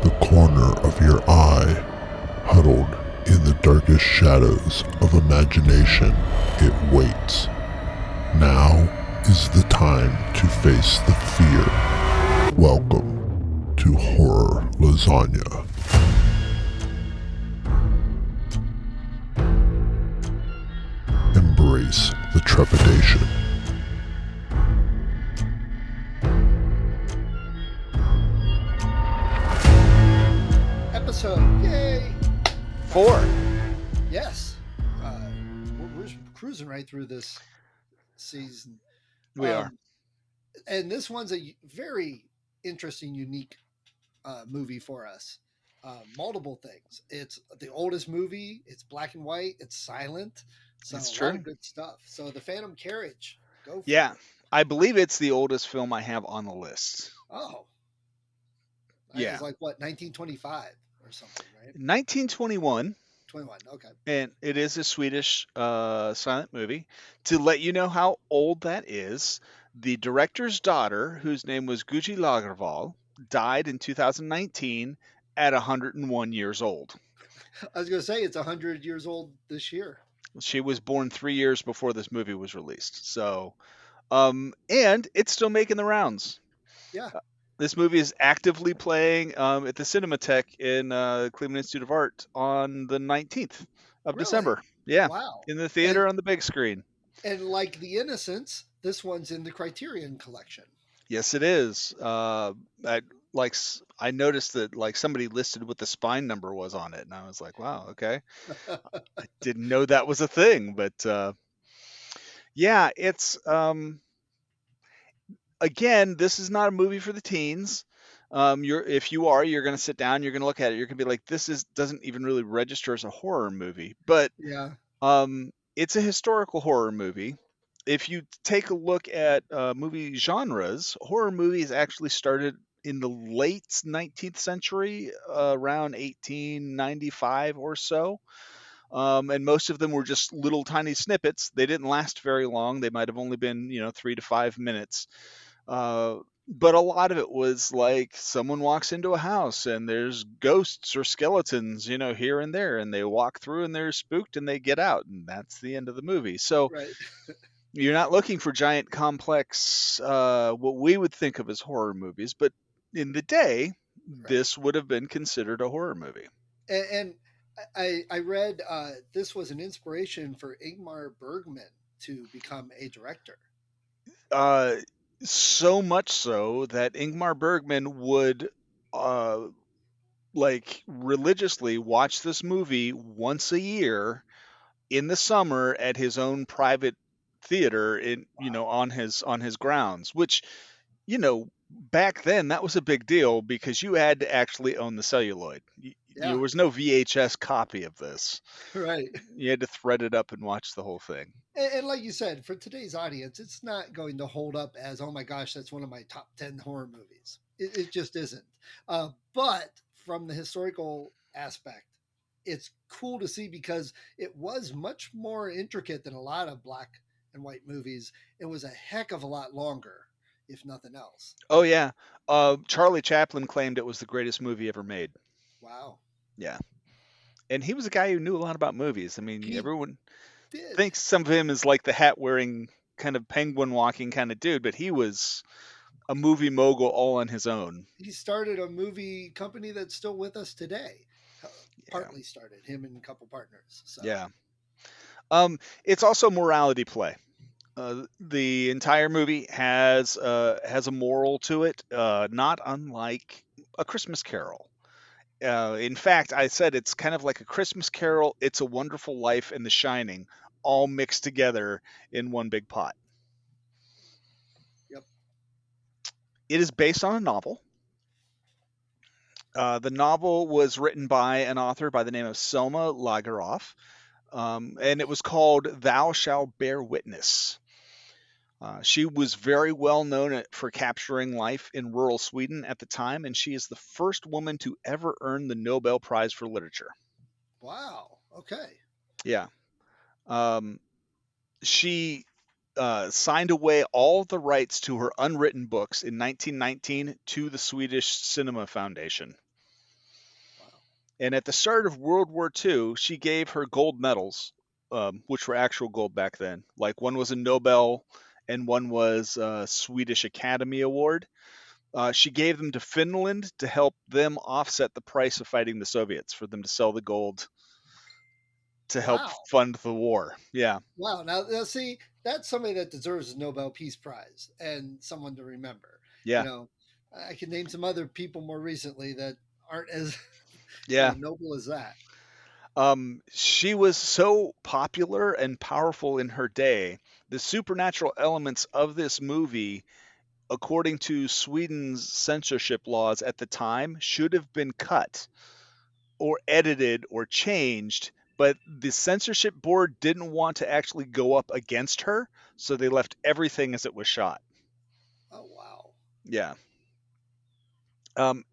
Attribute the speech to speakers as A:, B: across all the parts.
A: the corner of your eye, huddled in the darkest shadows of imagination, it waits. Now is the time to face the fear. Welcome to Horror Lasagna. Embrace the trepidation.
B: Episode, yay!
C: 4.
B: Yes. We're cruising right through this season.
C: We are.
B: And this one's a very interesting, unique movie for us. Multiple things. It's the oldest movie. It's black and white. It's silent. So
C: It's
B: a lot
C: true.
B: of good stuff. So the Phantom Carriage. Go for
C: Yeah.
B: it.
C: I believe it's the oldest film I have on the list.
B: Oh.
C: Yeah.
B: It's like what, 1925 or something, right?
C: 1921.
B: 21. Okay.
C: And it is a Swedish silent movie. To let you know how old that is, the director's daughter, whose name was Guji Lagervall, died in 2019 at 101 years old.
B: I was going to say it's 100 years old this year.
C: She was born 3 years before this movie was released. So, and it's still making the rounds.
B: Yeah.
C: This movie is actively playing at the Cinematheque in Cleveland Institute of Art on the 19th of
B: Really?
C: December. Yeah,
B: Wow.
C: in the theater on the big screen.
B: And like The Innocents, this one's in the Criterion collection.
C: Yes, it is. I noticed that like somebody listed what the spine number was on it, and I was like, wow, okay. I didn't know that was a thing, but yeah, it's again, this is not a movie for the teens. If you're going to sit down, you're going to look at it, you're going to be like, doesn't even really register as a horror movie, but
B: Yeah.
C: it's a historical horror movie. If you take a look at movie genres, horror movies actually started in the late 19th century, around 1895 or so. And most of them were just little tiny snippets. They didn't last very long. They might have only been, 3 to 5 minutes. But a lot of it was like someone walks into a house and there's ghosts or skeletons, here and there, and they walk through and they're spooked and they get out, and that's the end of the movie. So
B: Right.
C: you're not looking for giant, complex, what we would think of as horror movies, but in the day,
B: Right.
C: this would have been considered a horror movie.
B: And I read this was an inspiration for Ingmar Bergman to become a director.
C: So much so that Ingmar Bergman would uh, like religiously watch this movie once a year in the summer at his own private theater on his grounds, which back then that was a big deal because you had to actually own the celluloid. There
B: Yeah.
C: was no VHS copy of this.
B: Right.
C: You had to thread it up and watch the whole thing.
B: And like you said, for today's audience, it's not going to hold up as, oh my gosh, that's one of my top 10 horror movies. It just isn't. But from the historical aspect, it's cool to see because it was much more intricate than a lot of black and white movies. It was a heck of a lot longer, if nothing else.
C: Oh yeah, Charlie Chaplin claimed it was the greatest movie ever made.
B: Wow.
C: Yeah, and he was a guy who knew a lot about movies. I mean,
B: He
C: everyone
B: did.
C: thinks some of him is like the hat wearing kind of penguin walking kind of dude, but he was a movie mogul all on his own.
B: He started a movie company that's still with us today.
C: Yeah.
B: Partly started him and a couple partners. So.
C: Yeah. It's also morality play. The entire movie has a moral to it, not unlike A Christmas Carol. In fact, I said it's kind of like A Christmas Carol, It's a Wonderful Life, and The Shining, all mixed together in one big pot.
B: Yep.
C: It is based on a novel. The novel was written by an author by the name of Selma Lagerlöf, and it was called Thou Shalt Bear Witness. She was very well known for capturing life in rural Sweden at the time, and she is the first woman to ever earn the Nobel Prize for Literature.
B: Wow. Okay.
C: Yeah. She signed away all the rights to her unwritten books in 1919 to the Swedish Cinema Foundation. And at the start of World War II, she gave her gold medals, which were actual gold back then. Like one was a Nobel and one was a Swedish Academy Award. She gave them to Finland to help them offset the price of fighting the Soviets, for them to sell the gold to help
B: Wow.
C: fund the war. Yeah,
B: Wow. Now, see, that's somebody that deserves a Nobel Peace Prize and someone to remember. You
C: yeah,
B: know, I can name some other people more recently that aren't as
C: yeah.
B: noble as that.
C: She was so popular and powerful in her day. The supernatural elements of this movie, according to Sweden's censorship laws at the time, should have been cut or edited or changed, but the censorship board didn't want to actually go up against her, so they left everything as it was shot.
B: Oh, wow.
C: Yeah. Um,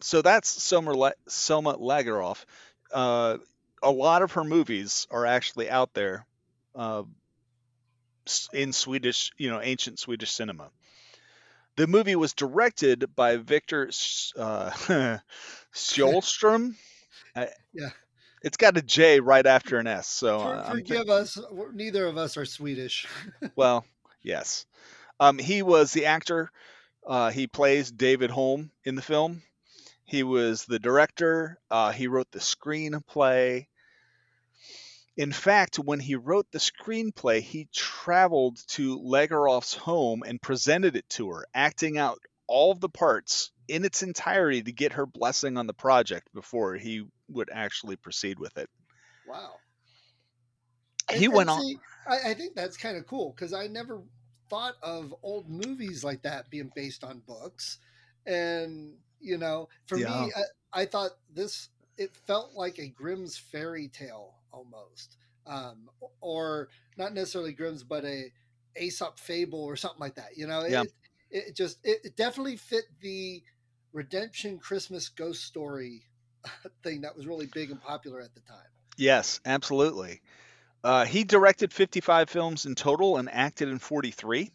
C: so that's Selma Lagerlöf. Uh, a lot of her movies are actually out there uh, in Swedish, ancient Swedish cinema. The movie was directed by Victor Sjolstrom. I-
B: Yeah.
C: It's got a J right after an S, so I'm
B: Forgive us. Neither of us are Swedish.
C: well, yes. He was the actor. He plays David Holm in the film. He was the director. He wrote the screenplay. In fact, when he wrote the screenplay, he traveled to Lagerlof's home and presented it to her, acting out all of the parts in its entirety to get her blessing on the project before he would actually proceed with it.
B: Wow.
C: He
B: And
C: went on.
B: see, I think that's kind of cool because I never thought of old movies like that being based on books. And, for
C: Yeah,
B: me, I thought it felt like a Grimm's fairy tale almost. Or not necessarily Grimm's, but a Aesop fable or something like that.
C: yeah,
B: It definitely fit the redemption Christmas ghost story thing that was really big and popular at the time.
C: yes, absolutely. He directed 55 films in total and acted in 43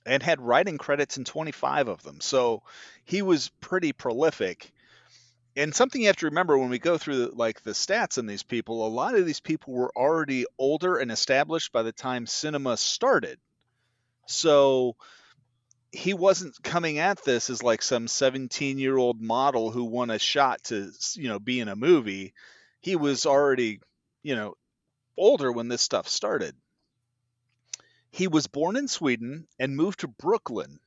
C: and had writing credits in 25 of them. So he was pretty prolific. And something you have to remember when we go through like the stats on these people, a lot of these people were already older and established by the time cinema started. So he wasn't coming at this as like some 17-year-old model who won a shot to, be in a movie. He
B: Right.
C: was already, you know, older when this stuff started. He was born in Sweden and moved to Brooklyn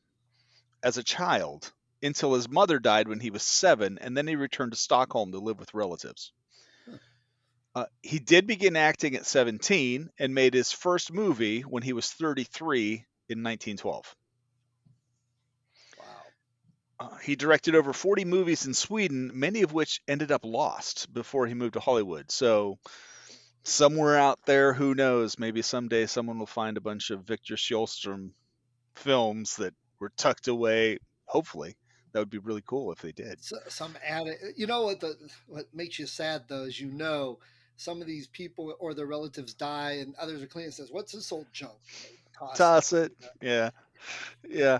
C: as a child until his mother died when he was 7, and then he returned to Stockholm to live with relatives.
B: Huh.
C: He did begin acting at 17 and made his first movie when he was 33 in 1912.
B: Wow.
C: He directed over 40 movies in Sweden, many of which ended up lost before he moved to Hollywood. So, somewhere out there, who knows, maybe someday someone will find a bunch of Victor Sjolstrom films that were tucked away. Hopefully, that would be really cool if they did.
B: Some added. What makes you sad though is some of these people or their relatives die and others are clean and says, "What's this old junk?" And they toss it.
C: Toss it. Yeah. Yeah.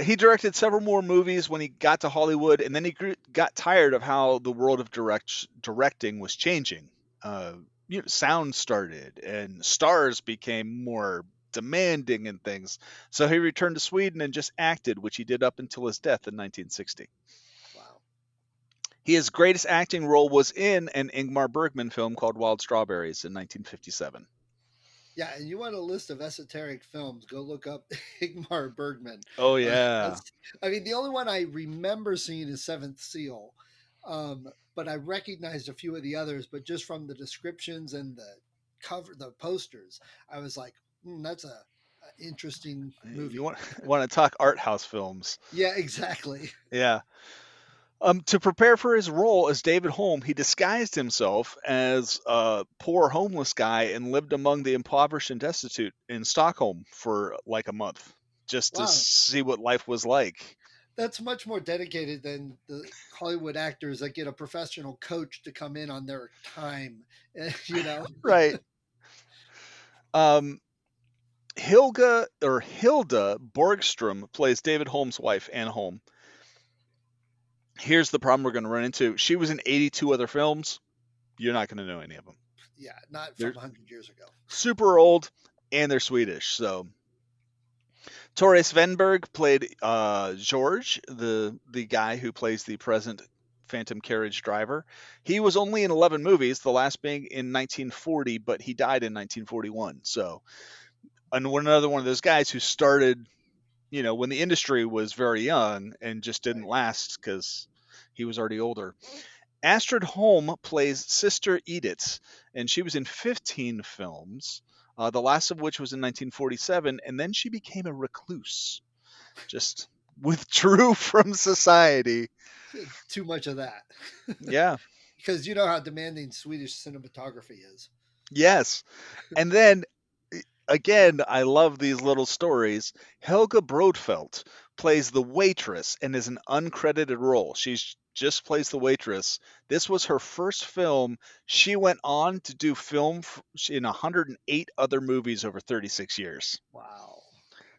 C: He directed several more movies when he got to Hollywood, and then he got tired of how the world of directing was changing. Uh, sound started, and stars became more demanding and things. So he returned to Sweden and just acted, which he did up until his death in 1960.
B: Wow.
C: His greatest acting role was in an Ingmar Bergman film called Wild Strawberries in 1957.
B: Yeah, and you want a list of esoteric films? Go look up Ingmar Bergman.
C: Oh yeah,
B: I mean, the only one I remember seeing is Seventh Seal, but I recognized a few of the others. But just from the descriptions and the posters, I was like, "That's a interesting
C: you
B: movie."
C: want to talk art house films?
B: Yeah, exactly.
C: Yeah. To prepare for his role as David Holm, he disguised himself as a poor homeless guy and lived among the impoverished and destitute in Stockholm for like a month, just to
B: Wow,
C: see what life was like.
B: that's much more dedicated than the Hollywood actors that get a professional coach to come in on their time. You know,
C: Right. Um, Hilda Borgstrom plays David Holm's wife, Anne Holm. Here's the problem we're going to run into. She was in 82 other films. You're not going to know any of them.
B: Yeah, not
C: They're
B: from 100 years ago.
C: super old, and they're Swedish. So Tore Svenberg played George, the guy who plays the present Phantom Carriage driver. He was only in 11 movies, the last being in 1940, but he died in 1941. So, and another one of those guys who started, when the industry was very young and just didn't
B: Right.
C: last because he was already older. Astrid Holm plays Sister Edith, and she was in 15 films, the last of which was in 1947, and then she became a recluse, just withdrew from society.
B: Too much of that.
C: Yeah.
B: Because you know how demanding Swedish cinematography is.
C: Yes. And then again, I love these little stories. Helga Brodfeldt plays the waitress and is an uncredited role. She's just plays the waitress. This was her first film. She went on to do film in 108 other movies over 36 years.
B: Wow.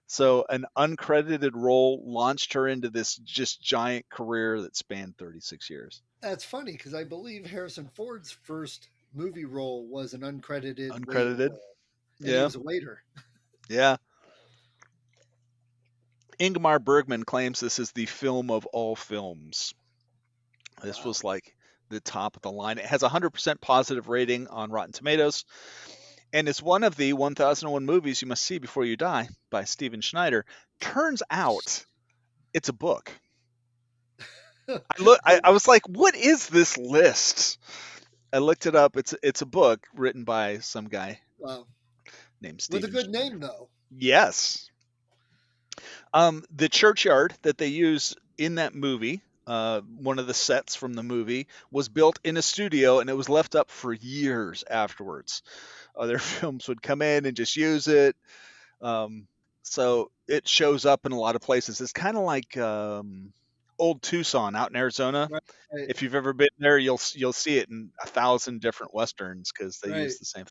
C: So an uncredited role launched her into this just giant career that spanned 36 years.
B: That's funny because I believe Harrison Ford's first movie role was an uncredited waiter
C: Uncredited.
B: role, and he
C: Yeah.
B: was a waiter.
C: Yeah. Ingmar Bergman claims this is the film of all films. This
B: Wow.
C: was like the top of the line. It has a 100% positive rating on Rotten Tomatoes, and it's one of the 1001 movies you must see before you die by Steven Schneider. Turns out it's a book. I was like, what is this list? I looked it up. It's a book written by some guy
B: Wow.
C: named
B: With
C: Steven
B: a good
C: Schneider.
B: name, though.
C: Yes. The churchyard that they use in that movie, one of the sets from the movie, was built in a studio and it was left up for years afterwards. Other films would come in and just use it. So it shows up in a lot of places. It's kind of like old Tucson out in Arizona.
B: Right. Right.
C: If you've ever been there, you'll see it in 1,000 different westerns because they
B: Right.
C: use the same.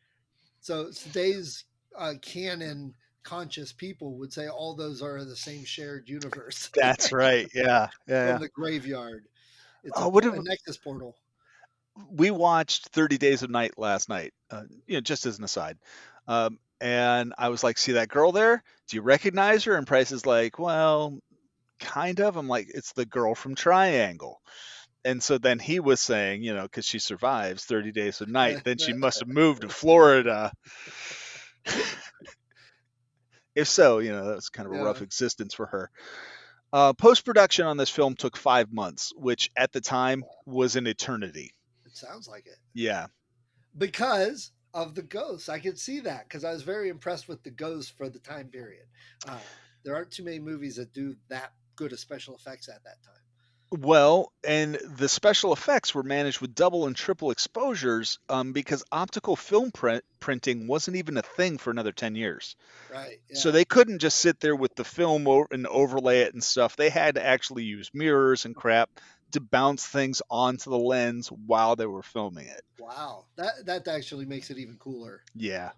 B: So today's canon conscious people would say all those are the same shared universe.
C: That's right. Yeah,
B: From
C: yeah.
B: the graveyard. It's
C: Oh, what
B: a nexus portal.
C: we watched 30 Days of Night last night, just as an aside. And I was like, see that girl there? Do you recognize her? And Price is like, well, kind of. I'm like, it's the girl from Triangle. And so then he was saying, because she survives 30 Days of Night, then she must have moved to Florida. If so, that was kind of a
B: Yeah.
C: rough existence for her. Post production on this film took 5 months, which at the time was an eternity.
B: It sounds like it.
C: Yeah.
B: Because of the ghosts. I could see that because I was very impressed with the ghosts for the time period. There aren't too many movies that do that good of special effects at that time.
C: Well, and the special effects were managed with double and triple exposures because optical film printing wasn't even a thing for another 10 years.
B: Right. Yeah.
C: So they couldn't just sit there with the film and overlay it and stuff. They had to actually use mirrors and crap to bounce things onto the lens while they were filming it.
B: Wow. That actually makes it even cooler.
C: Yeah.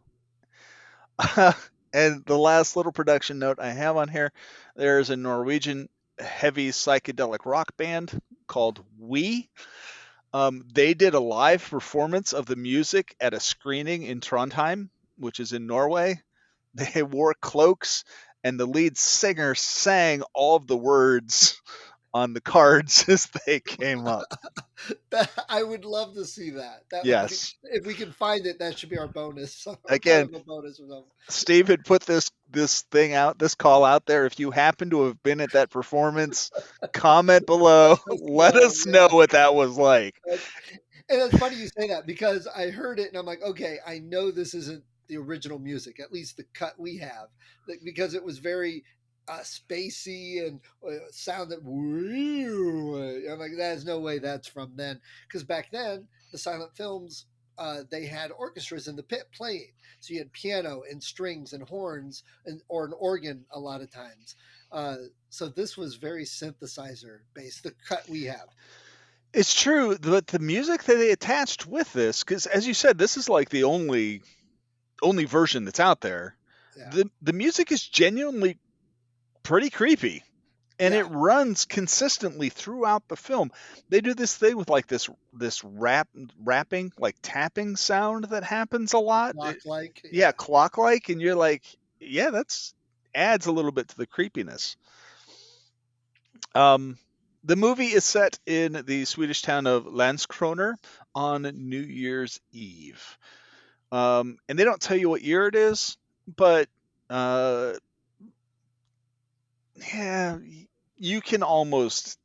C: And the last little production note I have on here, there's a Norwegian heavy psychedelic rock band called We. They did a live performance of the music at a screening in Trondheim, which is in Norway. They wore cloaks, and the lead singer sang all of the words on the cards as they came up.
B: I would love to see that.
C: Yes.
B: If we can find it, that should be our bonus.
C: Again,
B: bonus or something.
C: Steve had put this call out there. If you happen to have been at that performance, comment below. Let us know what that was like.
B: And it's funny you say that because I heard it and I'm like, okay, I know this isn't the original music, at least the cut we have, because it was very spacey and sounded. I'm like, there's no way that's from then, because back then the silent films they had orchestras in the pit playing, so you had piano and strings and horns or an organ a lot of times. So this was very synthesizer based. The cut we have.
C: It's true, but the music that they attached with this, because as you said, this is like the only version that's out there.
B: Yeah.
C: The music is genuinely pretty creepy. and it
B: Yeah,
C: runs consistently throughout the film. They do this thing with like this rapping, like tapping sound that happens a lot.
B: clock-like.
C: Yeah,
B: Yeah.
C: clock like, and you're like, yeah, that's adds a little bit to the creepiness. Um, the movie is set in the Swedish town of Landskrona on New Year's Eve. And they don't tell you what year it is, but uh, yeah, you can almost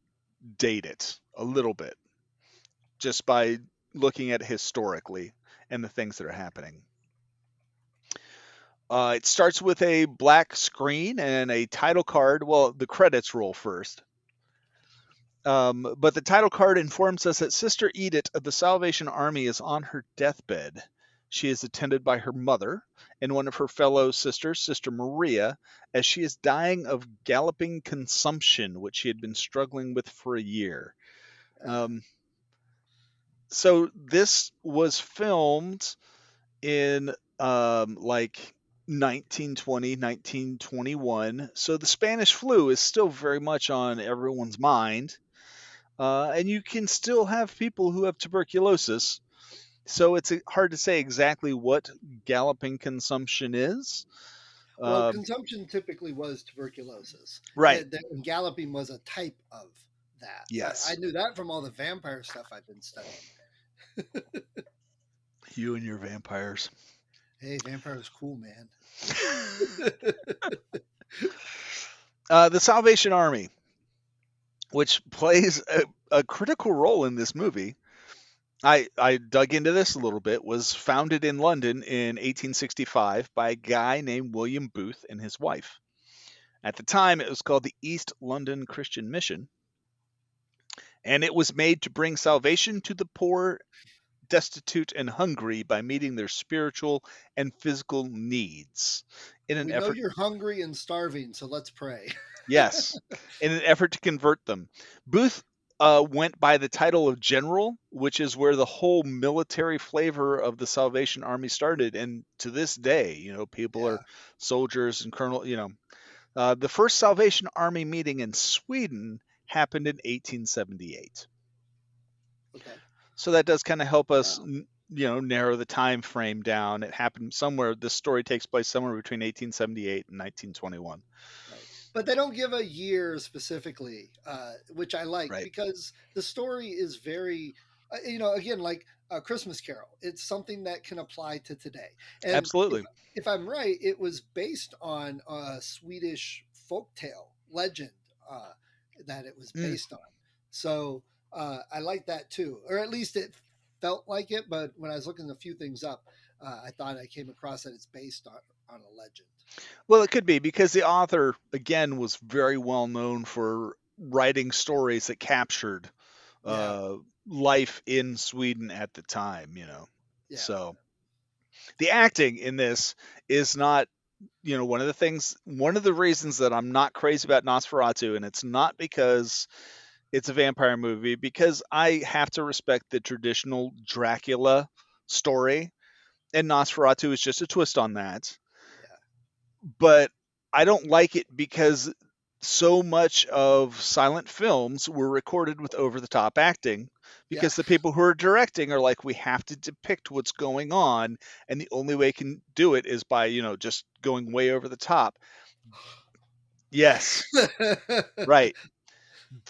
C: date it a little bit just by looking at it historically and the things that are happening. It starts with a black screen and a title card. Well, the credits roll first. But the title card informs us that Sister Edith of the Salvation Army is on her deathbed. She is attended by her mother and one of her fellow sisters, Sister Maria, as she is dying of galloping consumption, which she had been struggling with for a year.
B: Uh,
C: Um, so this was filmed in like 1920, 1921. So the Spanish flu is still very much on everyone's mind. And you can still have people who have tuberculosis. So it's hard to say exactly what galloping consumption is.
B: well,
C: Uh,
B: consumption typically was tuberculosis,
C: right.
B: and galloping was a type of that. I
C: Yes.
B: knew that from all the vampire stuff I've been studying.
C: You and your vampires.
B: Hey, vampire was cool, man.
C: The Salvation Army, which plays a critical role in this movie. I dug into this a little bit, was founded in London in 1865 by a guy named William Booth and his wife. At the time, it was called the East London Christian Mission, and it was made to bring salvation to the poor, destitute, and hungry by meeting their spiritual and physical needs in an
B: We know
C: effort.
B: you're hungry and starving, so let's pray.
C: Yes, in an effort to convert them. Booth went by the title of general, which is where the whole military flavor of the Salvation Army started. And to this day, people
B: Yeah.
C: are soldiers and colonel. The first Salvation Army meeting in Sweden happened in 1878.
B: Okay.
C: So that does kind of help us,
B: Wow.
C: narrow the time frame down. It happened somewhere. This story takes place somewhere between 1878 and 1921.
B: Right. But they don't give a year specifically, which I like
C: Right.
B: because the story is very, again, like a Christmas Carol. It's something that can apply to today. And
C: Absolutely.
B: if I'm right, it was based on a Swedish folktale legend uh, that it was
C: Mm.
B: based on. So I like that too, or at least it felt like it. But when I was looking a few things up, I thought I came across that it's based on a legend.
C: Well, it could be because the author, again, was very well known for writing stories that captured
B: Yeah,
C: uh, life in Sweden at the time.
B: yeah,
C: So the acting in this is not, one of the reasons that I'm not crazy about Nosferatu, and it's not because it's a vampire movie, because I have to respect the traditional Dracula story, and Nosferatu is just a twist on that.
B: yeah.
C: But I don't like it because so much of silent films were recorded with over the top acting
B: Yeah.
C: because the people who are directing are like, we have to depict what's going on, and the only way can do it is by just going way over the top. Yes, right.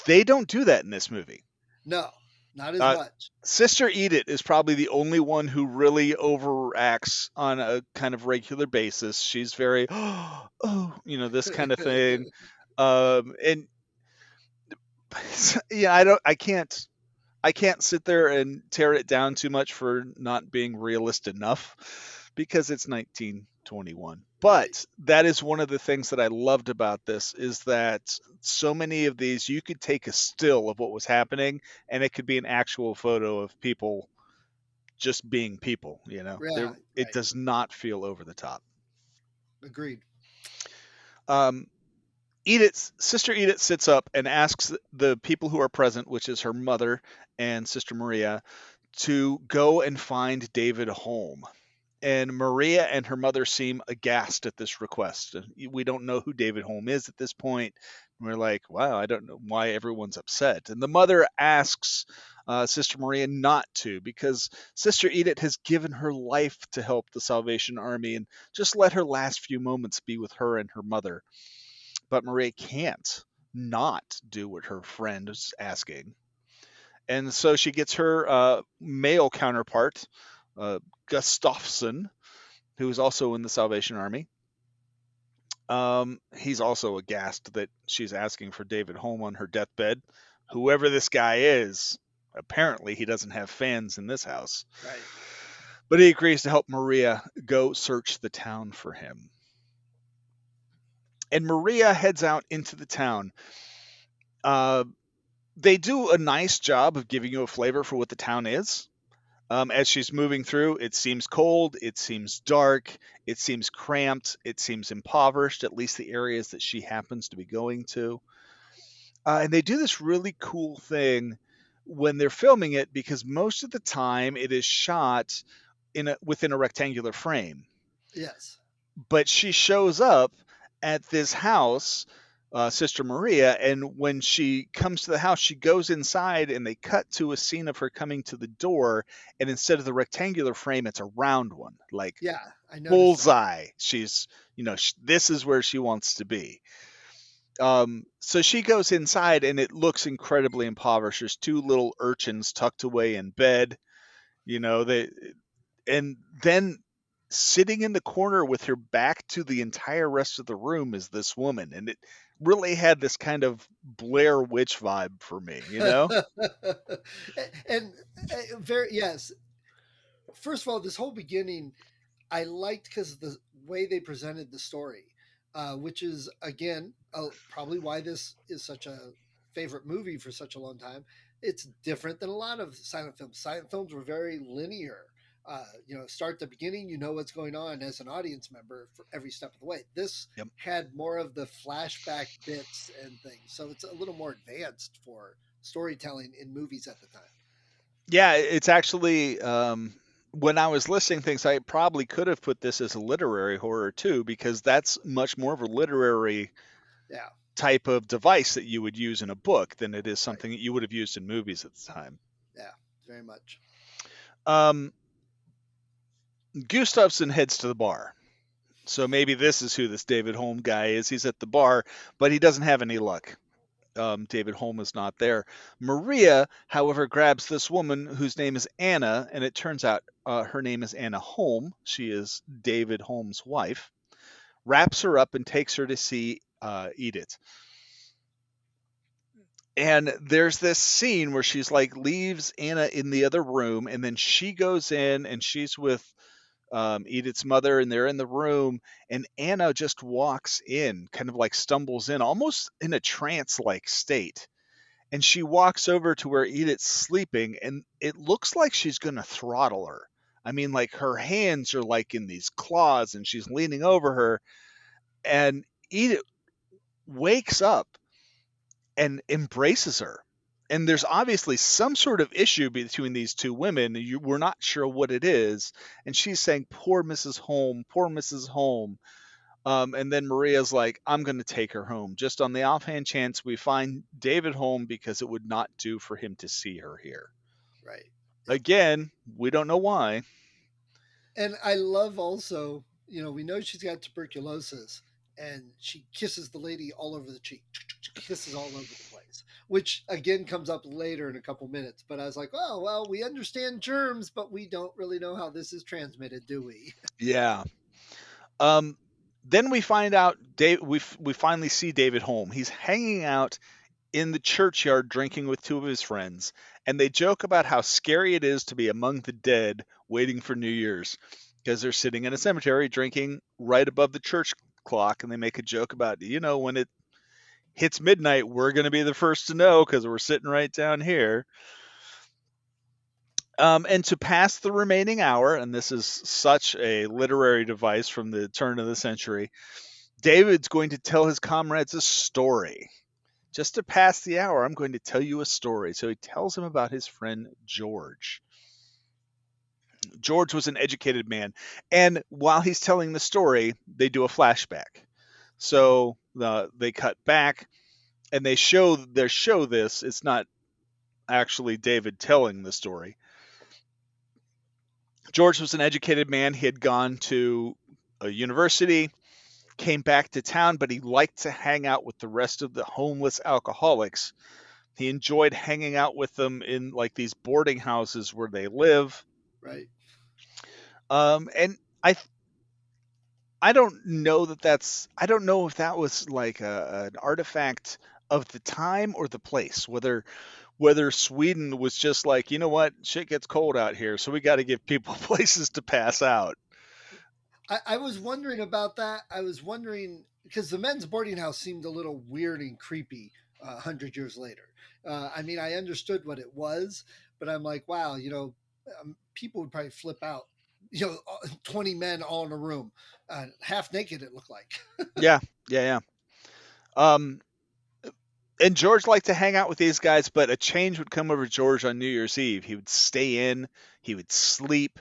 C: They don't do that in this movie.
B: No, not as
C: uh,
B: much.
C: Sister Edith is probably the only one who really overacts on a kind of regular basis. She's very, oh, this kind of thing. And yeah, I can't sit there and tear it down too much for not being realist enough because it's 1921.
B: Right.
C: But that is one of the things that I loved about this is that so many of these you could take a still of what was happening and it could be an actual photo of people just being people.
B: Yeah.
C: It
B: Right.
C: does not feel over the top.
B: Agreed.
C: Um, Sister Edith sits up and asks the people who are present, which is her mother and Sister Maria, to go and find David home. And Maria and her mother seem aghast at this request. We don't know who David Holm is at this point. We're like, wow, I don't know why everyone's upset. And the mother asks Sister Maria not to, because Sister Edith has given her life to help the Salvation Army, and just let her last few moments be with her and her mother. But Maria can't not do what her friend is asking. And so she gets her male counterpart, uh, Gustafsson, who is also in the Salvation Army. He's also aghast that she's asking for David Holm on her deathbed. Whoever this guy is, apparently he doesn't have fans in this house.
B: Right.
C: But he agrees to help Maria go search the town for him. And Maria heads out into the town. They do a nice job of giving you a flavor for what the town is. As she's moving through, it seems cold, it seems dark, it seems cramped, it seems impoverished, at least the areas that she happens to be going to. And they do this really cool thing when they're filming it, because most of the time it is shot within a rectangular frame.
B: Yes.
C: But she shows up at this house, Sister Maria, and when she comes to the house, she goes inside, and they cut to a scene of her coming to the door, and instead of the rectangular frame, it's a round one, like
B: Yeah, I noticed that.
C: bullseye. She's, this is where she wants to be. So she goes inside, and it looks incredibly impoverished. There's two little urchins tucked away in bed, and then sitting in the corner with her back to the entire rest of the room is this woman, and it really had this kind of Blair Witch vibe for me.
B: And very, yes. First of all, this whole beginning I liked because of the way they presented the story, which is again probably why this is such a favorite movie for such a long time. It's different than a lot of silent films. Silent films were very linear. Start the beginning, you know what's going on as an audience member for every step of the way. This
C: Yep.
B: had more of the flashback bits and things, so it's a little more advanced for storytelling in movies at the time.
C: Yeah, it's actually when I was listing things, I probably could have put this as a literary horror too, because that's much more of a literary
B: Yeah.
C: type of device that you would use in a book than it is something that you would have used in movies at the time.
B: Yeah, very much.
C: Gustafsson heads to the bar. So maybe this is who this David Holm guy is. He's at the bar, but he doesn't have any luck. David Holm is not there. Maria, however, grabs this woman whose name is Anna, and it turns out her name is Anna Holm. She is David Holm's wife. Wraps her up and takes her to see Edith. And there's this scene where she's like leaves Anna in the other room, and then she goes in and she's with Edith's mother, and they're in the room, and Anna just walks in, kind of like stumbles in, almost in a trance-like state. And she walks over to where Edith's sleeping, and it looks like she's going to throttle her. I mean, like her hands are like in these claws, and she's leaning over her, and Edith wakes up and embraces her. And there's obviously some sort of issue between these two women. We're not sure what it is. And she's saying, poor Mrs. Holm, poor Mrs. Holm. And then Maria's like, I'm going to take her home, just on the offhand chance we find David Holm, because it would not do for him to see her here.
B: Right.
C: Again, we don't know why.
B: And I love also, we know she's got tuberculosis, and she kisses the lady all over the cheek, kisses all over the place, which again comes up later in a couple minutes. But I was like, oh, well, we understand germs, but we don't really know how this is transmitted, do we?
C: Yeah. Then we find out we finally see David Holm. He's hanging out in the churchyard drinking with two of his friends, and they joke about how scary it is to be among the dead waiting for New Year's, because they're sitting in a cemetery drinking right above the church clock, and they make a joke about, when it hits midnight, we're going to be the first to know because we're sitting right down here. And to pass the remaining hour, and this is such a literary device from the turn of the century, David's going to tell his comrades a story. Just to pass the hour, I'm going to tell you a story. So he tells him about his friend George. George was an educated man. And while he's telling the story, they do a flashback. So they cut back and they show this. It's not actually David telling the story. George was an educated man. He had gone to a university, came back to town, but he liked to hang out with the rest of the homeless alcoholics. He enjoyed hanging out with them in like these boarding houses where they live.
B: Right.
C: And I don't know I don't know if that was like an artifact of the time or the place, whether Sweden was just like, you know what, shit gets cold out here, so we got to give people places to pass out.
B: I was wondering about that. I was wondering because the men's boarding house seemed a little weird and creepy 100 years later. I mean, I understood what it was, but I'm like, wow, people would probably flip out. 20 men all in a room, half naked. It looked like.
C: Yeah, yeah, yeah. Um, and George liked to hang out with these guys, but a change would come over George on New Year's Eve. He would stay in, he would sleep.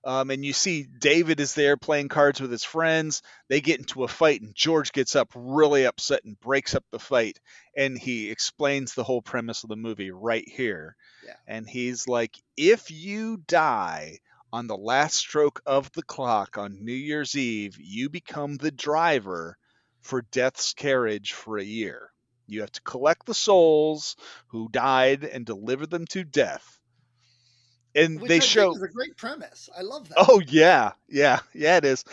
C: And you see David is there playing cards with his friends. They get into a fight, and George gets up really upset and breaks up the fight. And he explains the whole premise of the movie right here.
B: Yeah.
C: And he's like, if you die on the last stroke of the clock on New Year's Eve, you become the driver for Death's Carriage for a year. You have to collect the souls who died and deliver them to death. And
B: Which
C: they
B: I think
C: show
B: is a great premise. I love that.
C: Oh yeah, yeah, yeah. It is.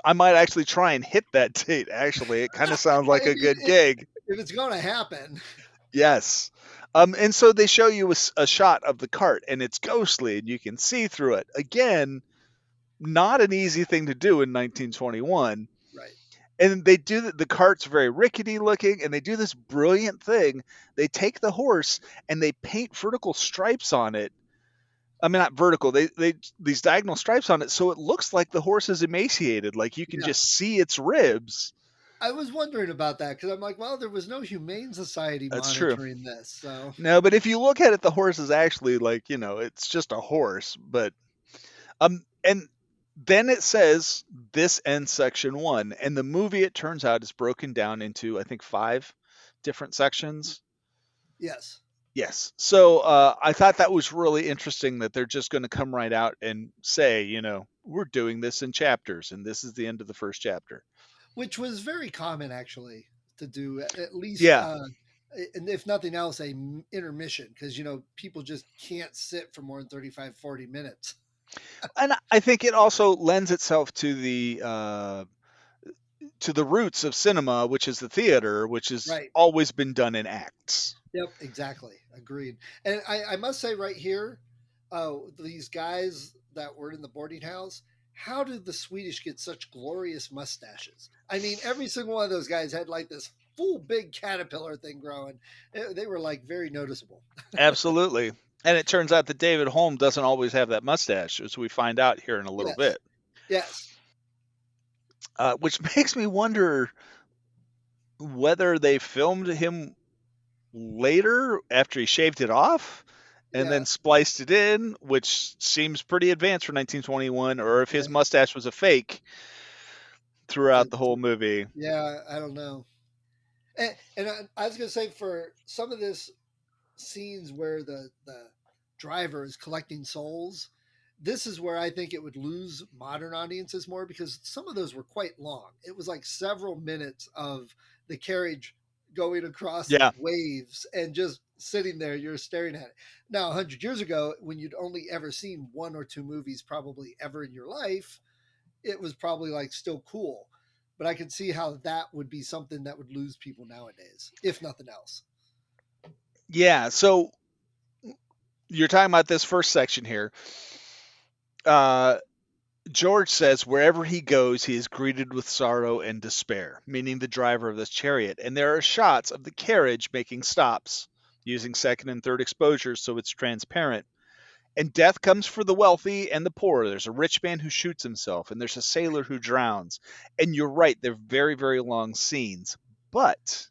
C: I might actually try and hit that date. Actually, it kind of sounds
B: Well,
C: like a good gig.
B: if it's going to happen.
C: Yes. And so they show you a shot of the cart, and it's ghostly, and you can see through it. Again, not an easy thing to do in 1921.
B: Right.
C: And they do the cart's very rickety looking, and they do this brilliant thing. They take the horse and they paint vertical stripes on it. I mean, not vertical. They these diagonal stripes on it, so it looks like the horse is emaciated. Like you can
B: Yeah.
C: just see its ribs.
B: I was wondering about that because I'm like, well, there was no humane society
C: That's true.
B: monitoring this, so
C: No, but if you look at it, the horse is actually like it's just a horse. But and then it says this ends section 1, and the movie it turns out is broken down into I think 5 different sections.
B: yes.
C: Yes. So I thought that was really interesting that they're just going to come right out and say, we're doing this in chapters, and this is the end of the first chapter.
B: Which was very common actually to do at least,
C: Yeah.
B: and if nothing else, a intermission because people just can't sit for more than 35, 40 minutes.
C: And I think it also lends itself to the roots of cinema, which is the theater, which has
B: Right.
C: always been done in acts.
B: Yep, exactly. Agreed. And I must say right here, these guys that were in the boarding house, how did the Swedish get such glorious mustaches? I mean, every single one of those guys had like this full big caterpillar thing growing. They were like very noticeable.
C: Absolutely. And it turns out that David Holm doesn't always have that mustache, as we find out here in a little
B: Yes.
C: bit.
B: Yes.
C: Which makes me wonder whether they filmed him later after he shaved it off and then spliced it in, which seems pretty advanced for 1921, or if his mustache was a fake throughout the whole movie.
B: Yeah, I don't know. And I was going to say for some of this scenes where the driver is collecting souls, this is where I think it would lose modern audiences more because some of those were quite long. It was like several minutes of the carriage going across waves and just sitting there, you're staring at it. Now, 100 years ago, when you'd only ever seen 1 or 2 movies probably ever in your life, it was probably like still cool. But I could see how that would be something that would lose people nowadays, if nothing else.
C: Yeah, so you're talking about this first section here. George says wherever he goes, he is greeted with sorrow and despair, meaning the driver of this chariot. And there are shots of the carriage making stops using second and third exposures so it's transparent. And death comes for the wealthy and the poor. There's a rich man who shoots himself, and there's a sailor who drowns. And you're right, they're very, very long scenes. But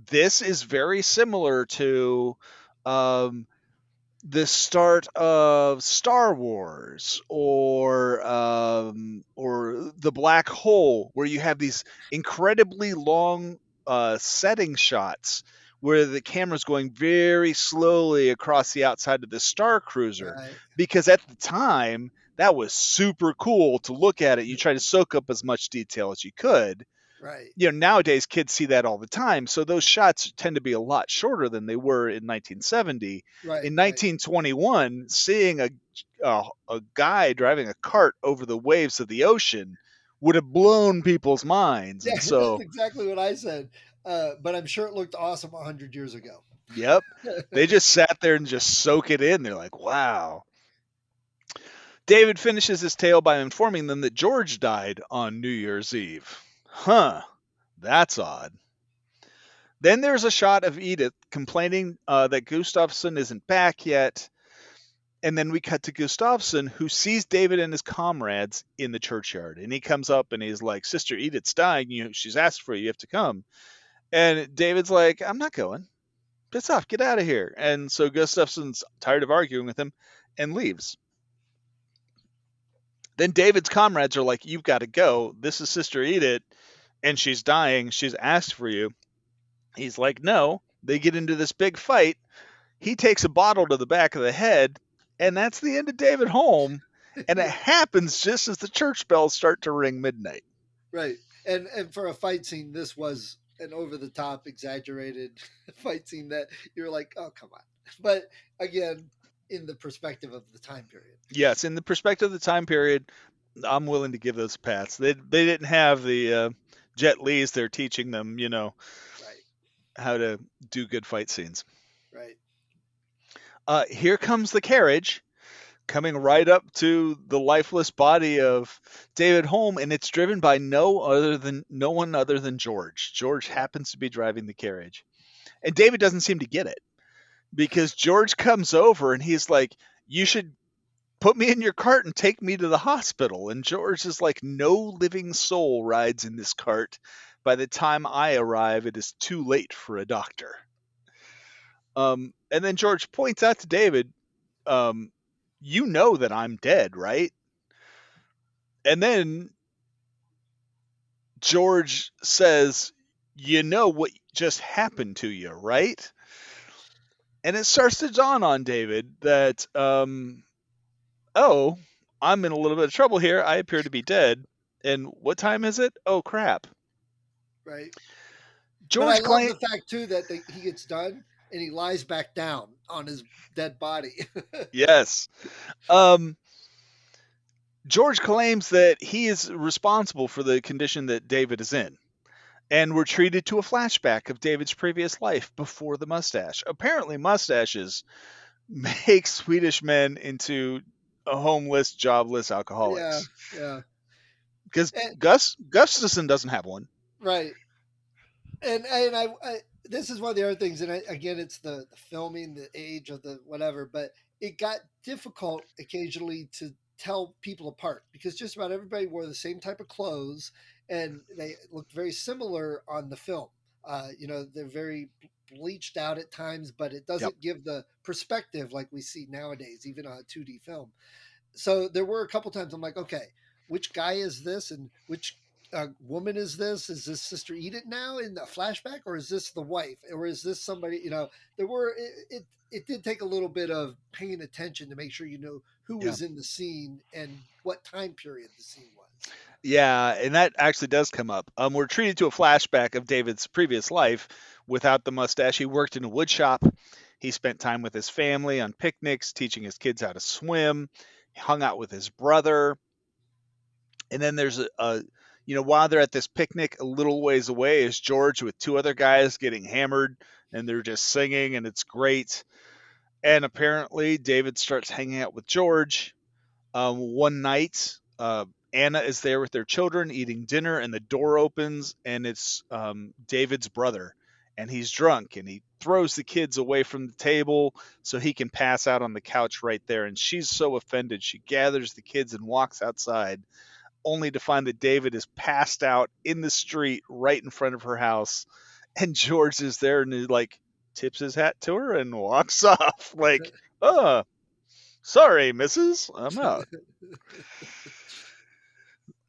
C: this is very similar to the start of Star Wars or the black hole, where you have these incredibly long setting shots where the camera's going very slowly across the outside of the Star Cruiser,
B: Right,
C: because at the time that was super cool to look at it. You try to soak up as much detail as you could.
B: right,
C: Nowadays kids see that all the time, so those shots tend to be a lot shorter than they were in 1970.
B: right,
C: In
B: right.
C: 1921, seeing a guy driving a cart over the waves of the ocean would have blown people's minds.
B: Yeah,
C: And
B: that's
C: so,
B: exactly what I said. But I'm sure it looked awesome 100 years ago.
C: yep, they just sat there and just soak it in. They're like, wow. David finishes his tale by informing them that George died on New Year's Eve. Huh, that's odd. Then there's a shot of Edith complaining that Gustafsson isn't back yet. And then we cut to Gustafsson, who sees David and his comrades in the churchyard. And he comes up and he's like, Sister Edith's dying. She's asked for you. You have to come. And David's like, I'm not going. Piss off. Get out of here. And so Gustafsson's tired of arguing with him and leaves. Then David's comrades are like, You've got to go. This is Sister Edith, and she's dying. She's asked for you. He's like, No. They get into this big fight. He takes a bottle to the back of the head, and that's the end of David Holm. And it happens just as the church bells start to ring midnight.
B: Right. And for a fight scene, this was an over the top, exaggerated fight scene that you're like, oh, come on. But again, in the perspective of the time period.
C: Yes, in the perspective of the time period, I'm willing to give those a pass. They didn't have the Jet Lees there teaching them,
B: Right.
C: how to do good fight scenes.
B: Right.
C: Here comes the carriage, coming right up to the lifeless body of David Holm, and it's driven by no one other than George. George happens to be driving the carriage, and David doesn't seem to get it, because George comes over and he's like, "You should put me in your cart and take me to the hospital." And George is like, "No living soul rides in this cart. By the time I arrive, it is too late for a doctor." And then George points out to David, "You know that I'm dead, right?" And then George says, "You know what just happened to you, right?" And it starts to dawn on David that, oh, I'm in a little bit of trouble here. I appear to be dead. And what time is it? Oh, crap.
B: Right. But I
C: George
B: love
C: claims.
B: the fact too that he gets done and he lies back down on his dead body.
C: Yes. George claims that he is responsible for the condition that David is in. And we're treated to a flashback of David's previous life before the mustache. Apparently, mustaches make Swedish men into homeless, jobless
B: Yeah,
C: alcoholics.
B: yeah.
C: Because
B: And,
C: Gustafsson doesn't have one.
B: right. And I this is one of the other things, and again, it's the filming, the age of the whatever, but it got difficult occasionally to tell people apart because just about everybody wore the same type of clothes and they looked very similar on the film. They're very bleached out at times, but it
C: Yep.
B: doesn't give the perspective like we see nowadays, even on a 2D film. So there were a couple times I'm like, okay, which guy is this, and which woman is this? Is this Sister Edith now in the flashback, or is this the wife, or is this somebody? There were it did take a little bit of paying attention to make sure you know who
C: Yeah.
B: was in the scene and what time period the scene was.
C: Yeah, and that actually does come up. We're treated to a flashback of David's previous life without the mustache. He worked in a wood shop. He spent time with his family on picnics, teaching his kids how to swim. He hung out with his brother. And then there's while they're at this picnic, a little ways away is George with two other guys getting hammered, and they're just singing, and it's great. And apparently, David starts hanging out with George. One night, Anna is there with their children eating dinner, and the door opens, and it's David's brother. And he's drunk, and he throws the kids away from the table so he can pass out on the couch right there. And she's so offended, she gathers the kids and walks outside, only to find that David is passed out in the street right in front of her house. And George is there and he like tips his hat to her and walks off. Like, Sorry, missus, I'm out.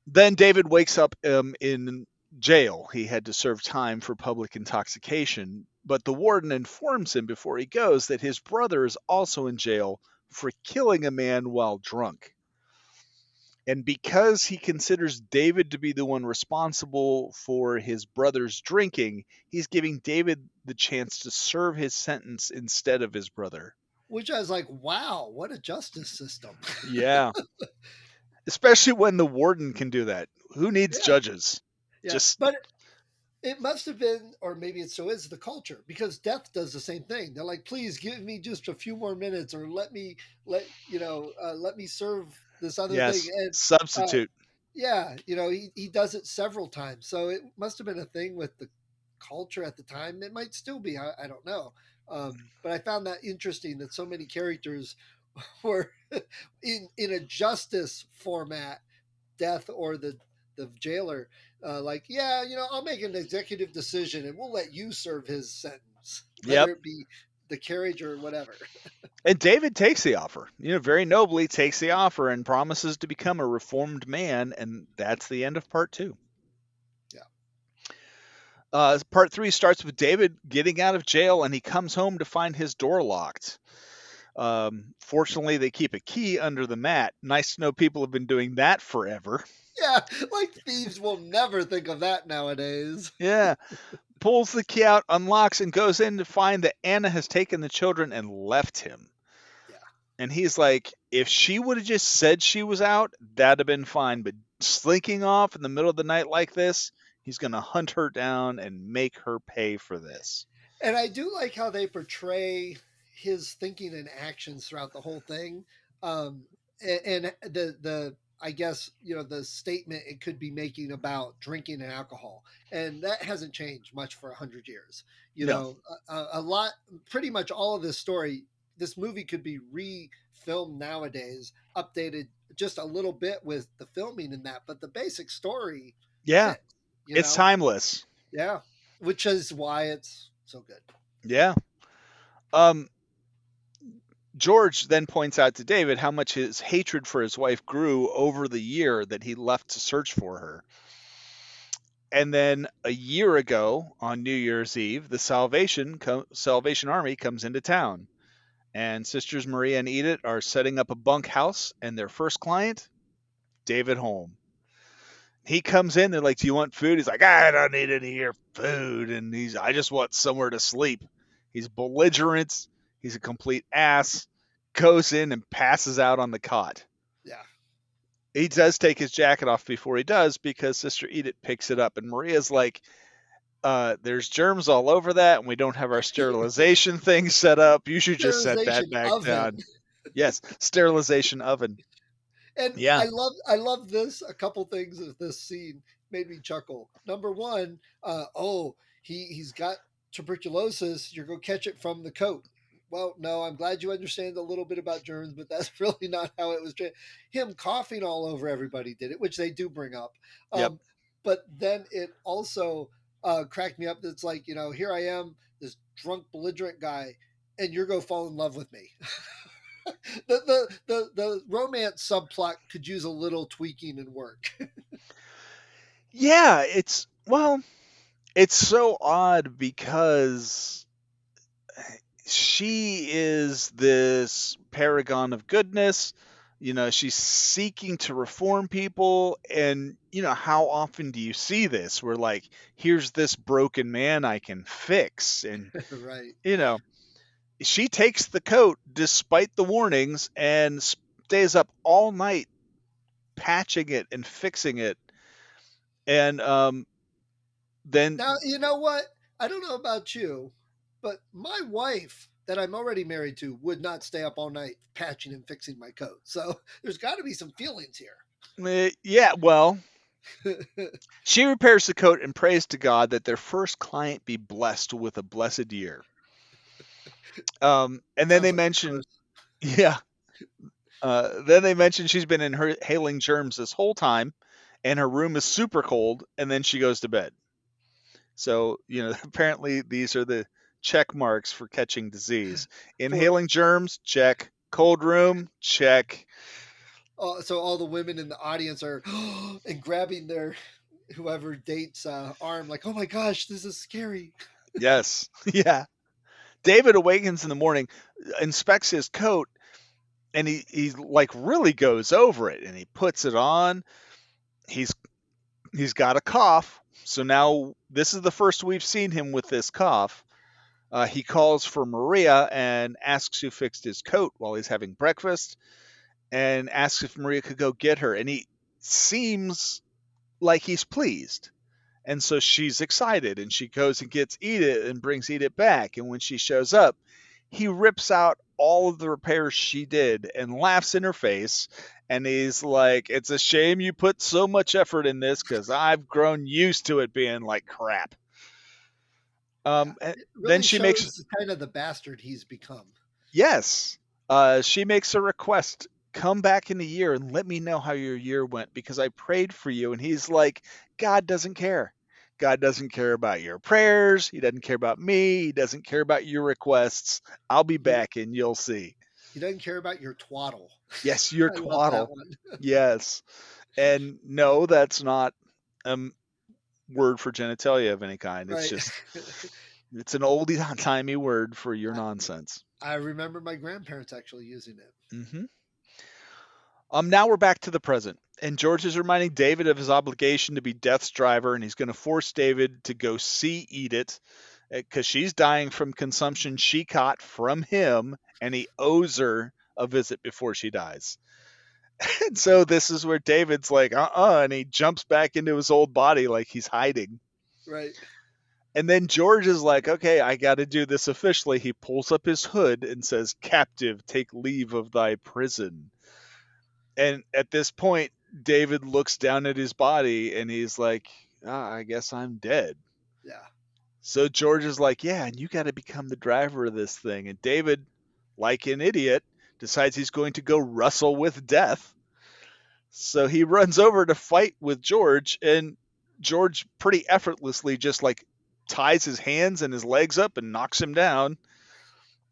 C: Then David wakes up in jail. He had to serve time for public intoxication, but the warden informs him before he goes that his brother is also in jail for killing a man while drunk. And because he considers David to be the one responsible for his brother's drinking, he's giving David the chance to serve his sentence instead of his brother.
B: Which I was like, wow, what a justice system.
C: Yeah. Especially when the warden can do that. Who needs
B: Yeah,
C: judges?
B: yeah.
C: Just,
B: But it must have been, or maybe it still is, the culture, because death does the same thing. They're like, please give me just a few more minutes, or let me serve this other thing.
C: yes,
B: And
C: substitute.
B: yeah, he does it several times. So it must have been a thing with the culture at the time. It might still be. I don't know. But I found that interesting that so many characters were in a justice format, death or the jailer, like, yeah, I'll make an executive decision and we'll let you serve his sentence, whether
C: Yep.
B: it be the carriage or whatever.
C: And David takes the offer, very nobly takes the offer and promises to become a reformed man. And that's the end of part two.
B: Yeah.
C: Part three starts with David getting out of jail and he comes home to find his door locked. Fortunately, they keep a key under the mat. Nice to know people have been doing that forever.
B: Yeah, like thieves will never think of that nowadays.
C: Yeah. Pulls the key out, unlocks, and goes in to find that Anna has taken the children and left him.
B: Yeah.
C: And he's like, if she would have just said she was out, that'd have been fine. But slinking off in the middle of the night like this, he's going to hunt her down and make her pay for this.
B: And I do like how they portray his thinking and actions throughout the whole thing. And the I guess the statement it could be making about drinking and alcohol, and that hasn't changed much for 100 years.
C: No.
B: A lot, pretty much all of this story, this movie could be refilmed nowadays, updated just a little bit with the filming and that, but the basic story
C: Yeah.
B: fits.
C: It's timeless.
B: Yeah, which is why it's so good.
C: Yeah. George then points out to David how much his hatred for his wife grew over the year that he left to search for her. And then a year ago on New Year's Eve, the Salvation Army comes into town. And Sisters Maria and Edith are setting up a bunkhouse, and their first client, David Holm. He comes in, they're like, do you want food? He's like, I don't need any of your food. And I just want somewhere to sleep. He's belligerent. He's a complete ass. Goes in and passes out on the cot.
B: Yeah.
C: He does take his jacket off before he does because Sister Edith picks it up. And Maria's like, there's germs all over that, and we don't have our sterilization thing set up. You should just set that back down. Yes, sterilization oven.
B: And
C: yeah,
B: I love this. A couple things of this scene made me chuckle. Number one, he's got tuberculosis. You're gonna catch it from the coat. Well, no, I'm glad you understand a little bit about germs, but that's really not how it was. Him coughing all over everybody did it, which they do bring up.
C: Yep.
B: But then it also cracked me up. It's like, here I am, this drunk, belligerent guy, and you're going to fall in love with me. the romance subplot could use a little tweaking and work.
C: Yeah, it's so odd because she is this paragon of goodness. She's seeking to reform people, and how often do you see this where, like, here's this broken man I can fix, and
B: Right.
C: She takes the coat despite the warnings and stays up all night patching it and fixing it. And then
B: Now, you know what? I don't know about you, but my wife that I'm already married to would not stay up all night patching and fixing my coat. So there's got to be some feelings here.
C: Yeah, well, she repairs the coat and prays to God that their first client be blessed with a blessed year. And then they mention, yeah. Then they mention she's been inhaling germs this whole time, and her room is super cold, and then she goes to bed. So, apparently these are the check marks for catching disease.
B: For,
C: Inhaling germs, check. Cold room, check.
B: so all the women in the audience are and grabbing their whoever dates arm, like, oh my gosh, this is scary.
C: Yes. Yeah. David awakens in the morning, inspects his coat, and he like really goes over it and he puts it on. He's got a cough. So now this is the first we've seen him with this cough. He calls for Maria and asks who fixed his coat while he's having breakfast, and asks if Maria could go get her. And he seems like he's pleased. And so she's excited, and she goes and gets Edith and brings Edith back. And when she shows up, he rips out all of the repairs she did and laughs in her face. And he's like, it's a shame you put so much effort in this because I've grown used to it being like crap.
B: It
C: Then
B: really
C: she
B: shows
C: makes,
B: kind of the bastard he's become.
C: yes, she makes a request. Come back in a year and let me know how your year went because I prayed for you. And he's like, God doesn't care. God doesn't care about your prayers. He doesn't care about me. He doesn't care about your requests. I'll be back and you'll see.
B: He doesn't care about your twaddle.
C: Yes, your
B: I love that
C: twaddle.
B: one.
C: Yes. And no, that's not a word for genitalia of any kind. It's
B: Right.
C: just, it's an old-timey word for your nonsense.
B: I remember my grandparents actually using it.
C: Mm-hmm. Now we're back to the present, and George is reminding David of his obligation to be Death's driver, and he's going to force David to go see Edith because she's dying from consumption she caught from him, and he owes her a visit before she dies. And so this is where David's like, and he jumps back into his old body like he's hiding.
B: Right.
C: And then George is like, okay, I got to do this officially. He pulls up his hood and says, "Captive, take leave of thy prison." And at this point, David looks down at his body and he's like, I guess I'm dead.
B: Yeah.
C: So George is like, yeah, and you got to become the driver of this thing. And David, like an idiot, decides he's going to go wrestle with death. So he runs over to fight with George, and George pretty effortlessly just like ties his hands and his legs up and knocks him down,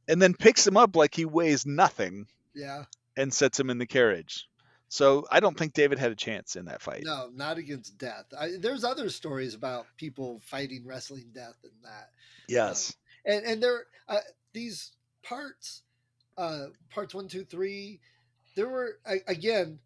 C: and then picks him up like he weighs nothing.
B: Yeah.
C: And sets him in the carriage. So I don't think David had a chance in that fight.
B: No, not against death. There's other stories about people fighting wrestling death and that.
C: Yes.
B: And there, these parts 1, 2, 3, there were, again,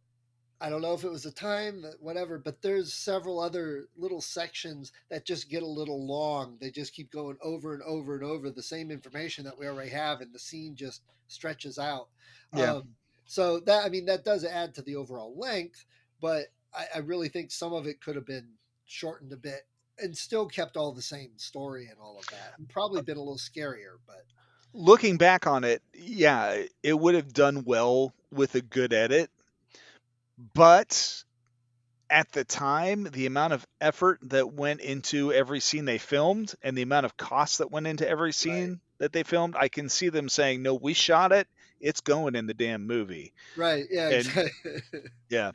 B: I don't know if it was a time, whatever, but there's several other little sections that just get a little long. They just keep going over and over and over the same information that we already have, and the scene just stretches out.
C: Yeah.
B: So that, I mean, that does add to the overall length, but I really think some of it could have been shortened a bit and still kept all the same story and all of that. And probably been a little scarier, but
C: looking back on it, yeah, it would have done well with a good edit. But at the time, the amount of effort that went into every scene they filmed and the amount of cost that went into every scene that they filmed, I can see them saying, no, we shot it. It's going in the damn movie.
B: Right. Yeah. Exactly.
C: Yeah.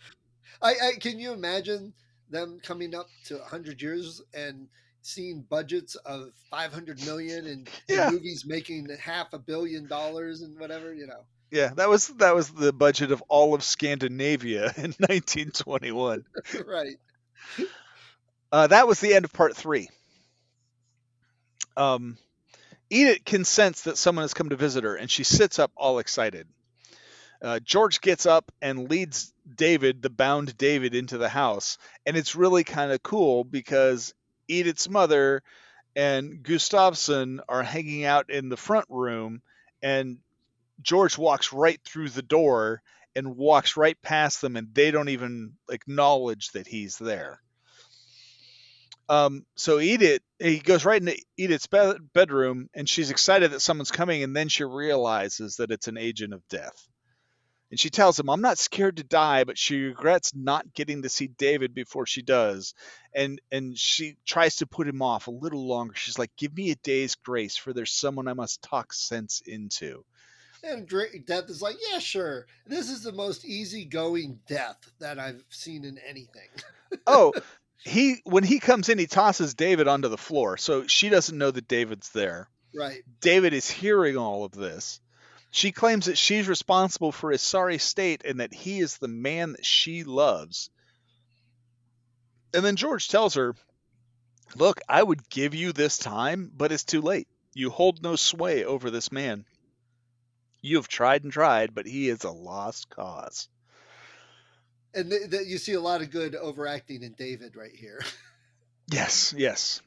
B: I can you imagine them coming up to 100 years and seeing budgets of 500 million and movies making $500 million and whatever, you know.
C: Yeah, that was the budget of all of Scandinavia in 1921.
B: Right.
C: That was the end of part 3. Edith can sense that someone has come to visit her, and she sits up all excited. George gets up and leads David, the bound David, into the house. And it's really kind of cool because Edith's mother and Gustafsson are hanging out in the front room, and George walks right through the door and walks right past them, and they don't even acknowledge that he's there. So he goes right into Edith's bedroom, and she's excited that someone's coming, and then she realizes that it's an agent of death. And she tells him, I'm not scared to die, but she regrets not getting to see David before she does. And she tries to put him off a little longer. She's like, give me a day's grace, for there's someone I must talk sense into.
B: And Death is like, yeah, sure. This is the most easygoing death that I've seen in anything.
C: When he comes in, he tosses David onto the floor. So she doesn't know that David's there.
B: Right.
C: David is hearing all of this. She claims that she's responsible for his sorry state and that he is the man that she loves. And then George tells her, look, I would give you this time, but it's too late. You hold no sway over this man. You have tried and tried, but he is a lost cause.
B: And you see a lot of good overacting in David right here.
C: Yes, yes.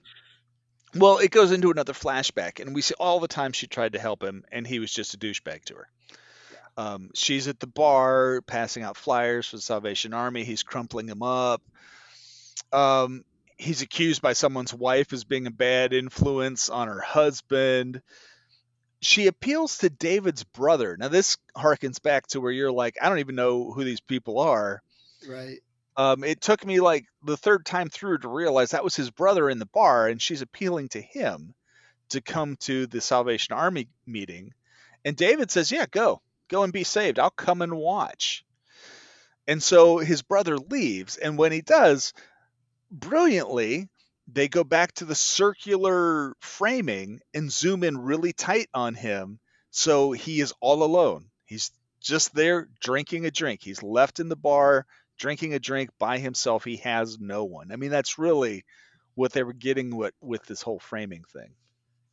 C: Well, it goes into another flashback, and we see all the time she tried to help him, and he was just a douchebag to her.
B: Yeah.
C: She's at the bar passing out flyers for the Salvation Army. He's crumpling them up. Um, he's accused by someone's wife as being a bad influence on her husband. She appeals to David's brother. Now, this harkens back to where you're like, I don't even know who these people are.
B: Right.
C: It took me like the third time through to realize that was his brother in the bar, and she's appealing to him to come to the Salvation Army meeting. And David says, yeah, go and be saved. I'll come and watch. And so his brother leaves. And when he does, brilliantly, they go back to the circular framing and zoom in really tight on him. So he is all alone. He's just there drinking a drink. He's left in the bar drinking a drink by himself. He has no one. I mean, that's really what they were getting with this whole framing thing.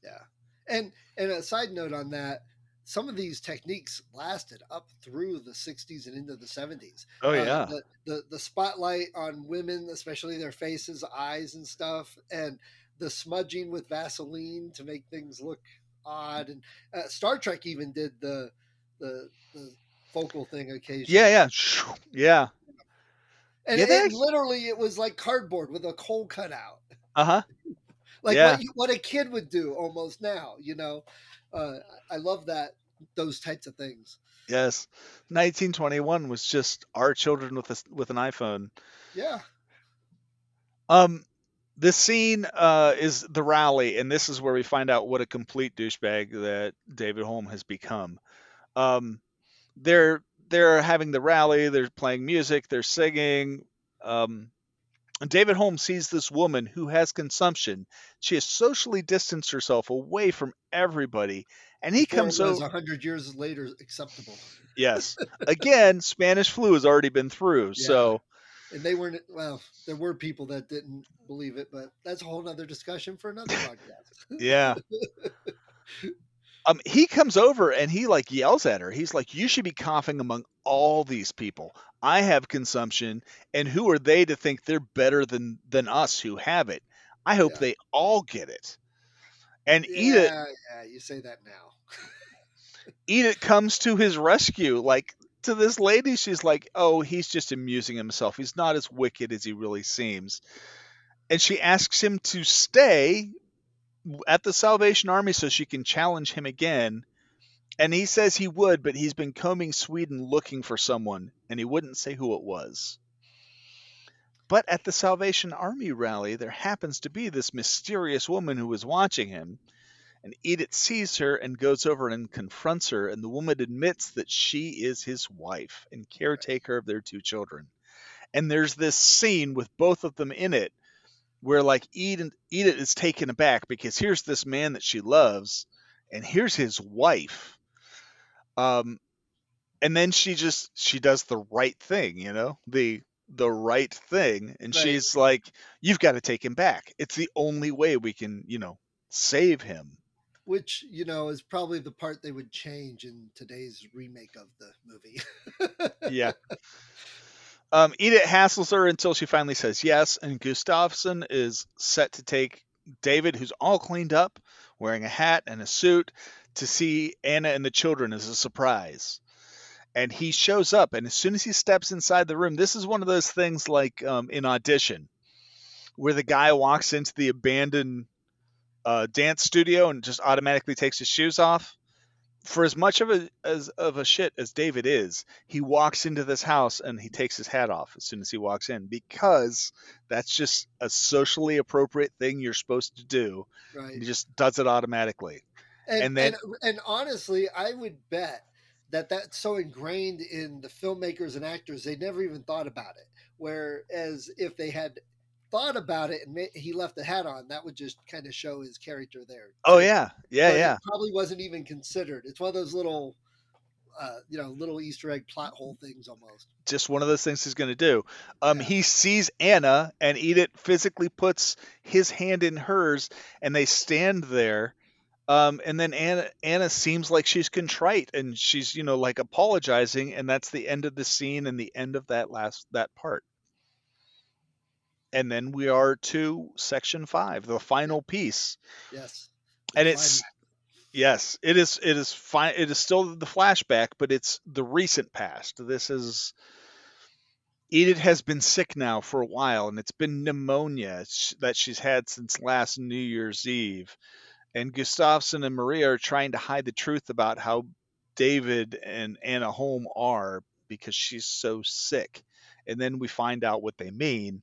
B: Yeah. And a side note on that, some of these techniques lasted up through the 60s and into the 70s.
C: Oh yeah.
B: The spotlight on women, especially their faces, eyes, and stuff, and the smudging with Vaseline to make things look odd. And Star Trek even did the focal thing occasionally.
C: Yeah, yeah.
B: And
C: Yeah, that.
B: literally it was like cardboard with a hole cut out,
C: Uh-huh.
B: like
C: Yeah.
B: what a kid would do almost now. I love those types of things.
C: Yes. 1921 was just our children with an iPhone.
B: Yeah.
C: Um this scene is the rally, and this is where we find out what a complete douchebag that David Holm has become. Um they're having the rally, they're playing music, they're singing. And David Holmes sees this woman who has consumption. She has socially distanced herself away from everybody, and he
B: Before it
C: comes
B: was
C: over.
B: 100 years later acceptable.
C: Yes, again, Spanish flu has already been through,
B: Yeah.
C: so
B: And they weren't, well, there were people that didn't believe it, but that's a whole nother discussion for another podcast.
C: yeah. He comes over and he like yells at her. He's like, "You should be coughing among all these people. I have consumption, and who are they to think they're better than us who have it? I hope
B: Yeah.
C: they all get it." And
B: Yeah. Yeah. You say that now.
C: Edith comes to his rescue. Like to this lady, she's like, "Oh, he's just amusing himself. He's not as wicked as he really seems." And she asks him to stay at the Salvation Army so she can challenge him again. And he says he would, but he's been combing Sweden looking for someone, and he wouldn't say who it was. But at the Salvation Army rally, there happens to be this mysterious woman who is watching him, and Edith sees her and goes over and confronts her, and the woman admits that she is his wife and caretaker of their two children. And there's this scene with both of them in it where like Edith is taken aback because here's this man that she loves, and here's his wife. Um, and then she does the right thing, the right thing, and
B: Right.
C: she's like, "You've got to take him back. It's the only way we can, save him."
B: Which, is probably the part they would change in today's remake of the movie.
C: Yeah. Edith hassles her until she finally says yes, and Gustafsson is set to take David, who's all cleaned up, wearing a hat and a suit, to see Anna and the children as a surprise. And he shows up, and as soon as he steps inside the room, this is one of those things like in Audition, where the guy walks into the abandoned dance studio and just automatically takes his shoes off. For as much of a shit as David is, he walks into this house and he takes his hat off as soon as he walks in because that's just a socially appropriate thing you're supposed to do.
B: Right.
C: He just does it automatically.
B: And
C: then
B: and honestly, I would bet that that's so ingrained in the filmmakers and actors they never even thought about it. Whereas if they had thought about it and he left the hat on, that would just kind of show his character there
C: Oh
B: too.
C: yeah, yeah,
B: But
C: yeah.
B: it probably wasn't even considered. It's one of those little, little Easter egg plot hole things almost.
C: Just one of those things he's going to do.
B: Yeah.
C: He sees Anna, and Edith physically puts his hand in hers, and they stand there. And then Anna seems like she's contrite, and she's like apologizing, and that's the end of the scene and the end of that part. And then we are to section 5, the final piece.
B: Yes.
C: And it's yes, it is fine. It is still the flashback, but it's the recent past. This is Edith has been sick now for a while, and it's been pneumonia that she's had since last New Year's Eve. And Gustafsson and Maria are trying to hide the truth about how David and Anna Holm are because she's so sick. And then we find out what they mean.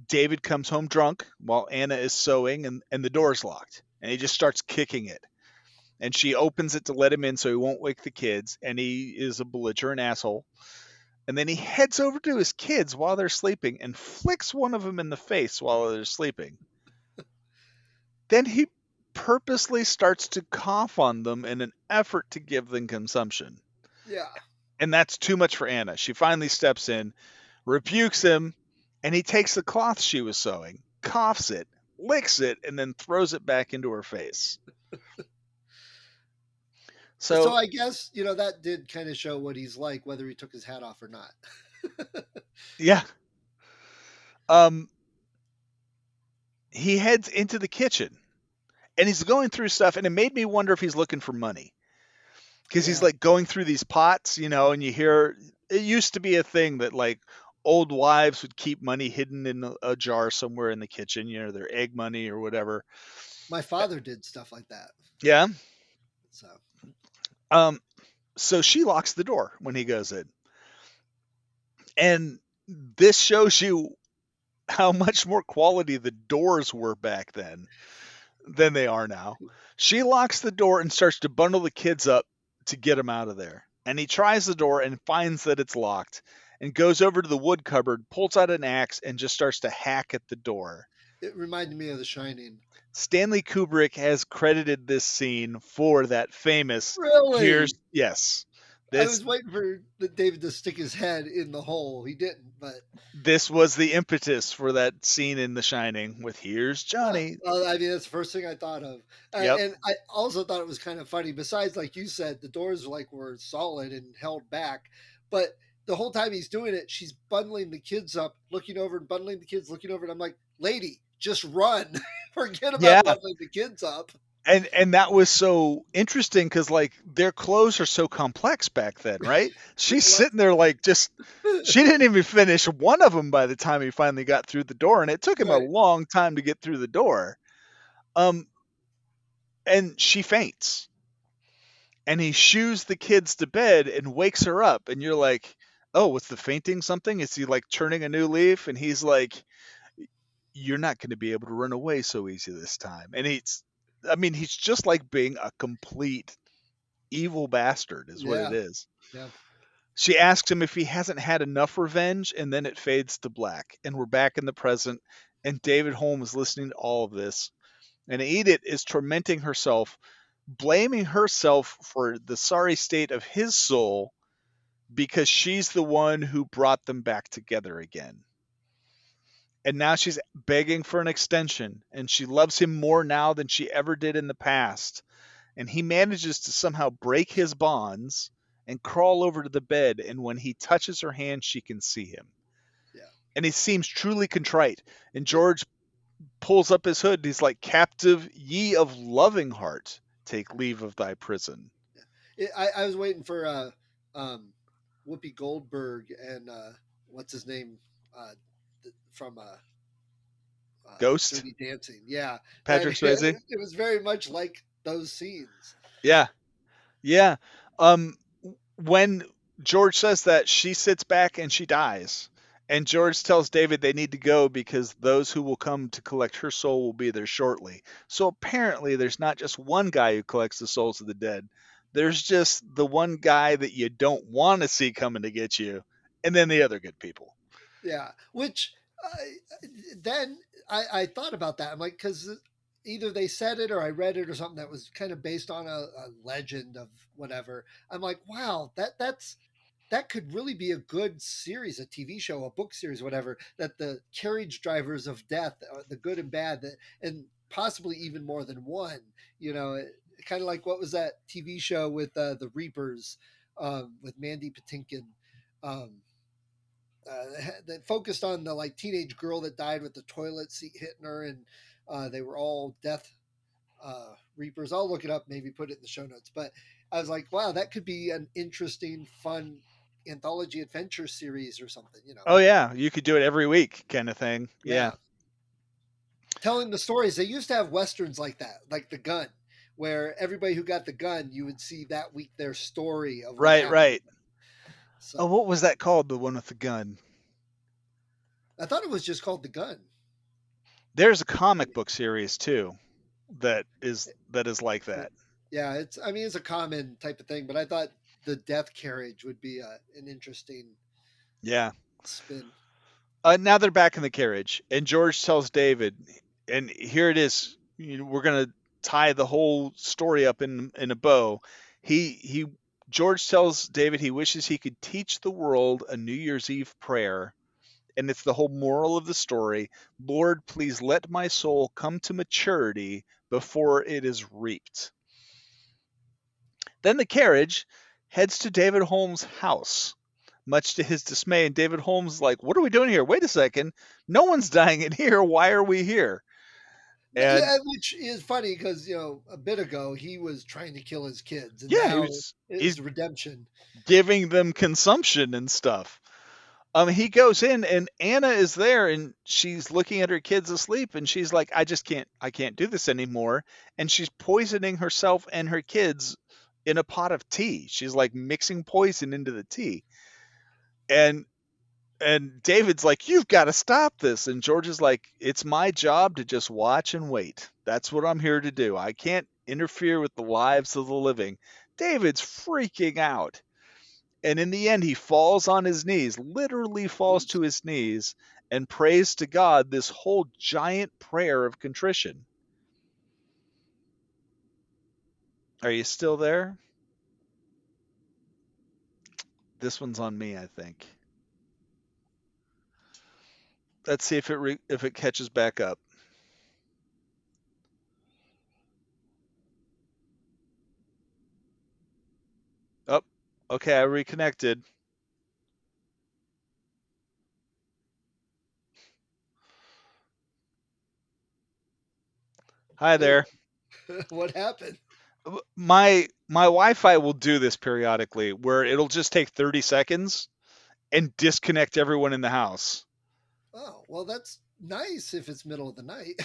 C: David comes home drunk while Anna is sewing, and the door's locked. And he just starts kicking it. And she opens it to let him in so he won't wake the kids. And he is a belligerent asshole. And then he heads over to his kids while they're sleeping and flicks one of them in the face while they're sleeping. Then he purposely starts to cough on them in an effort to give them consumption.
B: Yeah.
C: And that's too much for Anna. She finally steps in, rebukes him, and he takes the cloth she was sewing, coughs it, licks it, and then throws it back into her face.
B: So I guess, that did kind of show what he's like, whether he took his hat off or not.
C: Yeah. He heads into the kitchen, and he's going through stuff, and it made me wonder if he's looking for money. Because he's like going through these pots, and you hear, it used to be a thing that like old wives would keep money hidden in a jar somewhere in the kitchen, their egg money or whatever.
B: My father did stuff like that.
C: Yeah.
B: So.
C: So she locks the door when he goes in. And this shows you how much more quality the doors were back then than they are now. She locks the door and starts to bundle the kids up to get them out of there. And he tries the door and finds that it's locked and goes over to the wood cupboard, pulls out an axe, and just starts to hack at the door.
B: It reminded me of The Shining.
C: Stanley Kubrick has credited this scene for that famous.
B: Really?
C: Yes.
B: I was waiting for David to stick his head in the hole. He didn't, but
C: this was the impetus for that scene in The Shining with "Here's Johnny."
B: Well, I mean, that's the first thing I thought of.
C: Yep.
B: And I also thought it was kind of funny. Besides, like you said, the doors were solid and held back, but the whole time he's doing it, she's bundling the kids up, looking over and bundling the kids, looking over, and I'm like, lady, just run. Forget about bundling the kids up.
C: And that was so interesting because like their clothes are so complex back then, right? She's sitting there like she didn't even finish one of them by the time he finally got through the door, and it took him a long time to get through the door. And she faints, and he shoos the kids to bed and wakes her up, and you're like, oh, was the fainting something? Is he like turning a new leaf? And he's like, you're not going to be able to run away so easy this time. And he's just like being a complete evil bastard is what it is.
B: Yeah.
C: She asks him if he hasn't had enough revenge, and then it fades to black. And we're back in the present, and David Holm is listening to all of this. And Edith is tormenting herself, blaming herself for the sorry state of his soul because she's the one who brought them back together again. And now she's begging for an extension, and she loves him more now than she ever did in the past. And he manages to somehow break his bonds and crawl over to the bed, and when he touches her hand, she can see him.
B: Yeah.
C: And he seems truly contrite. And George pulls up his hood, and he's like, "Captive ye of loving heart, take leave of thy prison."
B: I was waiting for Whoopi Goldberg and what's his name from
C: Ghost?
B: Dirty Dancing. Yeah.
C: Patrick Swayze.
B: It was very much like those scenes.
C: Yeah. Yeah. When George says that, she sits back and she dies. And George tells David they need to go because those who will come to collect her soul will be there shortly. So apparently there's not just one guy who collects the souls of the dead. There's just the one guy that you don't want to see coming to get you, and then the other good people.
B: Yeah, which I, then I thought about that. I'm like, because either they said it or I read it or something that was kind of based on a legend of whatever. I'm like, wow, that could really be a good series, a TV show, a book series, whatever. That the carriage drivers of death, the good and bad, and possibly even more than one. You know, kind of like what was that TV show with the Reapers, with Mandy Patinkin. Um, that focused on the like teenage girl that died with the toilet seat hitting her, and they were all death reapers. I'll look it up, maybe put it in the show notes. But I was like, wow, that could be an interesting, fun anthology adventure series or something. You know?
C: Oh yeah, you could do it every week, kind of thing. Yeah.
B: Yeah, telling the stories. They used to have westerns like that, like The Gun, where everybody who got the gun, you would see that week their story of what
C: Right,
B: happened.
C: right. Oh,
B: So
C: what was that called? The one with the gun.
B: I thought it was just called The Gun.
C: There's a comic book series too that is like that.
B: Yeah, it's. I mean, it's a common type of thing, but I thought the death carriage would be an interesting
C: Yeah.
B: spin.
C: Now they're back in the carriage, and George tells David, and here it is. We're gonna tie the whole story up in a bow. He George tells David he wishes he could teach the world a New Year's Eve prayer, and it's the whole moral of the story. Lord, please let my soul come to maturity before it is reaped. Then the carriage heads to David Holmes' house, much to his dismay. And David Holmes is like, "What are we doing here? Wait a second. No one's dying in here. Why are we here?" And
B: Yeah, which is funny because a bit ago he was trying to kill his kids, and
C: yeah,
B: now
C: he's
B: it's redemption.
C: giving them consumption and stuff. He goes in and Anna is there and she's looking at her kids asleep and she's like, I can't do this anymore. And she's poisoning herself and her kids in a pot of tea. She's like mixing poison into the tea. And and David's like, "You've got to stop this." And George is like, "It's my job to just watch and wait. That's what I'm here to do. I can't interfere with the lives of the living." David's freaking out. And in the end, he falls on his knees, literally falls to his knees, and prays to God this whole giant prayer of contrition. Are you still there? This one's on me, I think. Let's see if it catches back up. Oh, okay, I reconnected. Hi
B: Hey,
C: there.
B: what happened?
C: My Wi-Fi will do this periodically where it'll just take 30 seconds and disconnect everyone in the house.
B: Oh, well, that's nice if it's middle of the night.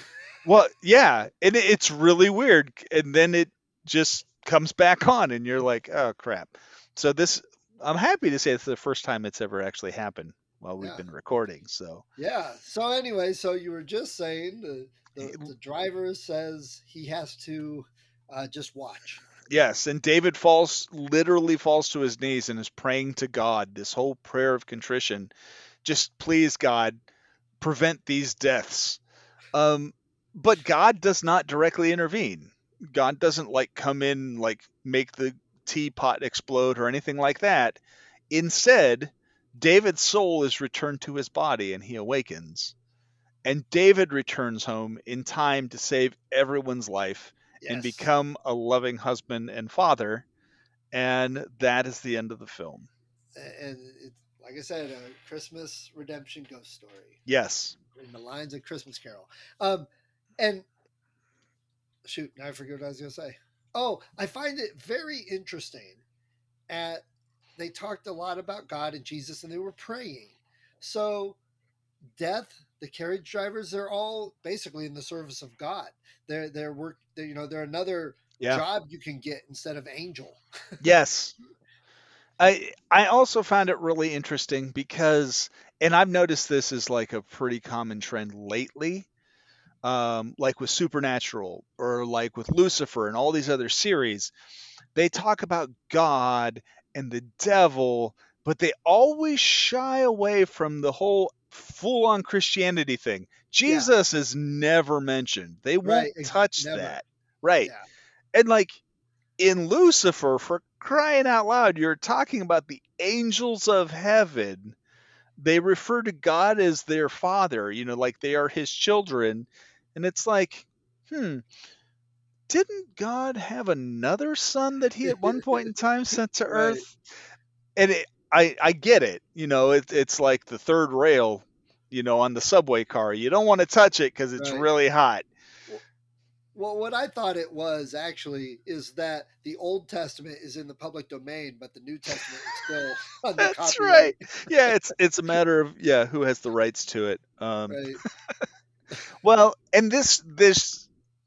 C: Well, yeah, and it's really weird and then it just comes back on and you're like, "Oh crap." So this I'm happy to say it's the first time it's ever actually happened while we've
B: Yeah,
C: been recording. So,
B: yeah. So anyway, so you were just saying the driver says he has to just watch.
C: yes, and David literally falls to his knees and is praying to God this whole prayer of contrition. Just please God, prevent these deaths. Um, but God does not directly intervene. God doesn't like come in, like make the teapot explode or anything like that. Instead, David's soul is returned to his body and he awakens. And David returns home in time to save everyone's life and
B: Yes,
C: become a loving husband and father. And that is the end of the film.
B: and it's like I said, a Christmas redemption ghost story
C: Yes.
B: in the lines of Christmas Carol. And shoot, now I forget what I was going to say. Oh, I find it very interesting. At They talked a lot about God and Jesus, and they were praying. So death, the carriage drivers, they're all basically in the service of God. They're work. They're another
C: Yeah.
B: job you can get instead of angel.
C: Yes. I also found it really interesting because, and I've noticed this is like a pretty common trend lately, like with Supernatural or like with Lucifer and all these other series. They talk about God and the devil, but they always shy away from the whole full on Christianity thing.
B: Yeah.
C: Jesus is never mentioned. They won't
B: Right.
C: touch
B: Never.
C: that. Right.
B: Yeah.
C: And like in Lucifer, for crying out loud, you're talking about the angels of heaven. They refer to God as their father, like they are his children. And it's like, hmm, didn't God have another son that he at one point in time sent to
B: Right.
C: earth? And I get it. It's like the third rail, on the subway car. You don't want to touch it because it's
B: Right.
C: really hot.
B: Well, what I thought it was actually is that the Old Testament is in the public domain, but the New Testament is still under
C: That's right.
B: copyright.
C: Yeah, it's a matter of who has the rights to it.
B: Right.
C: Well, and this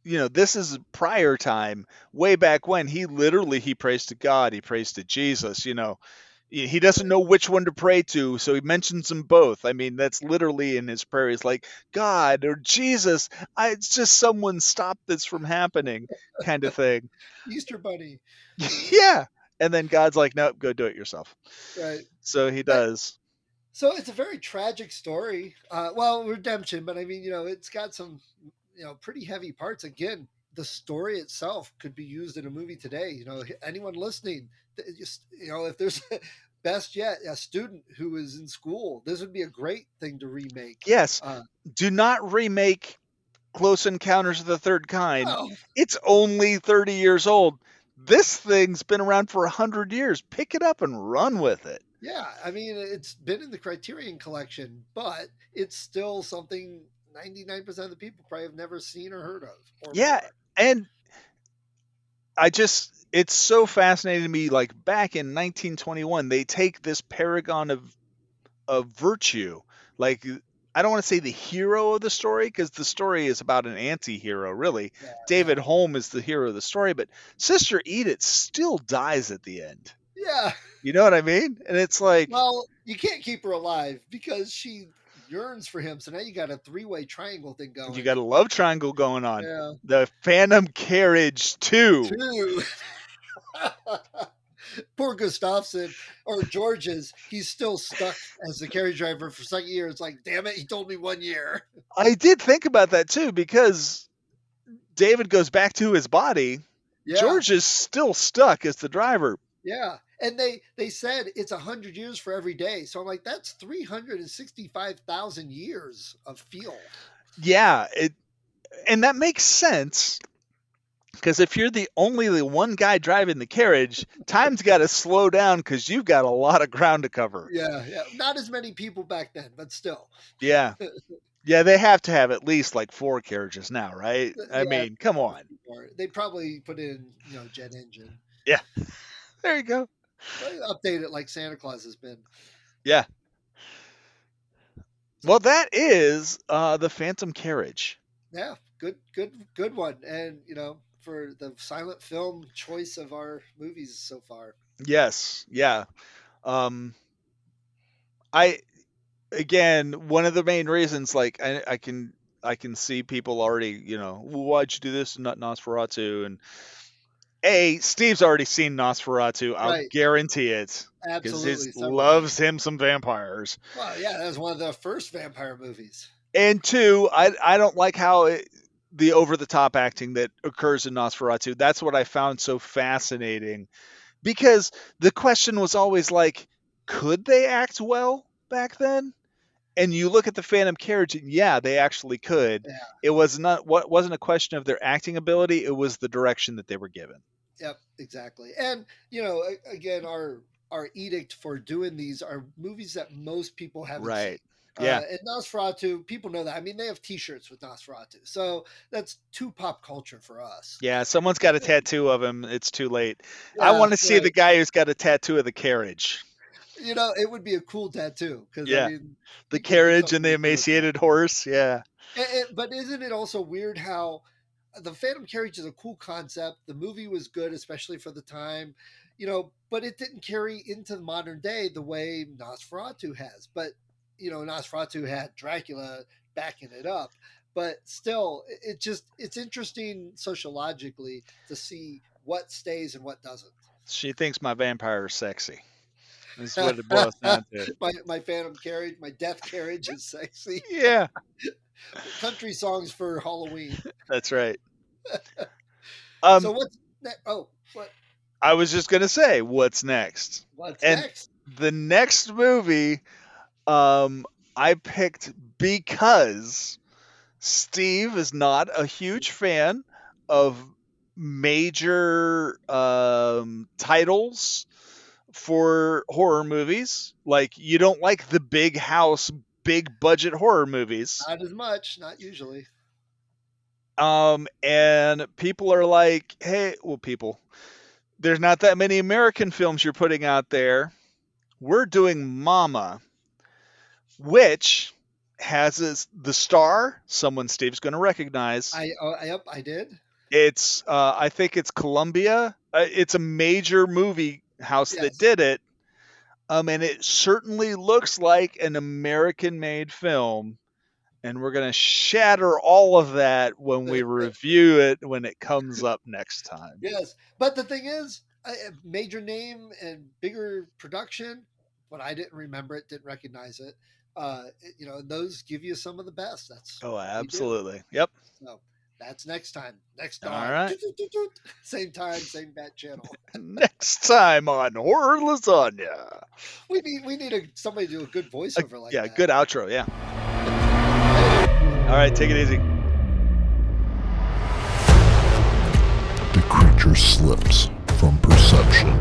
C: is prior time, way back when he prays to God, he prays to Jesus. He doesn't know which one to pray to, so he mentions them both. I mean, that's literally in his prayer. He's like, God or Jesus, it's just someone stop this from happening, kind of thing.
B: Easter Bunny.
C: Yeah. And then God's like, nope, go do it yourself.
B: Right.
C: So he
B: But
C: does.
B: so it's a very tragic story. Well, redemption, but I mean, it's got some, pretty heavy parts. Again, the story itself could be used in a movie today. Anyone listening, just if there's best yet a student who is in school, this would be a great thing to remake.
C: Yes.
B: Uh,
C: Do not remake Close Encounters of the Third Kind.
B: oh,
C: It's only 30 years old. This thing's been around for 100 years. Pick it up and run with it.
B: yeah. I mean, it's been in the Criterion collection, but it's still something 99% of the people probably have never seen or heard of or
C: Yeah,
B: more.
C: and it's so fascinating to me. Like back in 1921, they take this paragon of virtue. Like, I don't want to say the hero of the story because the story is about an anti-hero, really.
B: Yeah,
C: David
B: yeah,
C: Holm is the hero of the story, but Sister Edith still dies at the end.
B: yeah.
C: You know what I mean? And it's like,
B: Well, you can't keep her alive because she yearns for him. So now you got a three-way triangle thing
C: you
B: going.
C: got a love triangle going on.
B: Yeah.
C: The Phantom Carriage 2.
B: Two. Poor Gustafson or George's, he's still stuck as the carriage driver for second year. It's like, damn it, he told me 1 year.
C: I did think about that too because David goes back to his body.
B: Yeah,
C: George is still stuck as the driver.
B: yeah. And they said it's 100 years for every day. So I'm like, that's 365,000 years of feel.
C: Yeah, and that makes sense because if you're the one guy driving the carriage, time's got to slow down because you've got a lot of ground to cover.
B: Yeah, yeah. Not as many people back then, but still.
C: Yeah. Yeah, they have to have at least like 4 carriages now, right? I
B: Yeah,
C: mean, come on.
B: they probably put in, jet engine.
C: Yeah. There you go.
B: Update it like Santa Claus has been.
C: Yeah. Well, that is the Phantom Carriage.
B: Yeah, good one. And for the silent film choice of our movies so far.
C: Yes. Yeah. Um, I again, one of the main reasons, like I can see people already, "Well, why'd you do this and not Nosferatu?" And Steve's already seen Nosferatu. I'll
B: Right.
C: guarantee it because he
B: Absolutely. Several
C: loves
B: times.
C: him some vampires.
B: Well, yeah, that was one of the first vampire movies.
C: And two, I don't like how the over the top acting that occurs in Nosferatu. That's what I found so fascinating because the question was always like, could they act well back then? And you look at the Phantom Carriage, and yeah, they actually could.
B: Yeah.
C: It wasn't a question of their acting ability; it was the direction that they were given.
B: Yep, exactly. And again, our edict for doing these are movies that most people haven't seen.
C: Right? Yeah.
B: And Nosferatu, people know that. I mean, they have T-shirts with Nosferatu, so that's too pop culture for us.
C: Yeah. Someone's got a tattoo of him. It's too late. I
B: Yeah,
C: want to see the
B: right.
C: guy who's got a tattoo of the carriage.
B: It would be a cool tattoo because I
C: Yeah.
B: mean,
C: The
B: you could do
C: carriage
B: something
C: and the
B: really cool with that.
C: emaciated horse. Yeah.
B: But isn't it also weird how the Phantom Carriage is a cool concept? The movie was good, especially for the time, but it didn't carry into the modern day the way Nosferatu has. But Nosferatu had Dracula backing it up. But still, it's interesting sociologically to see what stays and what doesn't.
C: She thinks my vampire is sexy. That's what it boils down to.
B: My Phantom Carriage, my Death Carriage is sexy.
C: Yeah,
B: Country songs for Halloween.
C: that's right.
B: So what's next? Oh, what?
C: I was just gonna say, what's next?
B: What's
C: And
B: next?
C: the next movie, I picked because Steve is not a huge fan of major titles for horror movies. Like, you don't like the big house, big budget horror movies.
B: Not as much, not usually.
C: And people are like, hey, well, there's not that many American films you're putting out there. We're doing Mama, which has the star, someone Steve's going to recognize.
B: Yep, I did.
C: It's, I think it's Columbia. It's a major movie house that did it. And it certainly looks like an American-made film. And we're going to shatter all of that when we review it when it comes up next time.
B: Yes. But the thing is, a major name and bigger production, but I didn't remember it, didn't recognize it. Those give you some of the best. That's
C: absolutely. Yep.
B: So that's next time. Next
C: All
B: time.
C: right.
B: Same time, same bat channel.
C: Next time on Horror Lasagna.
B: We need somebody to do a good voiceover like that.
C: Yeah, good outro, yeah. All right, take it easy.
A: The creature slips from perception.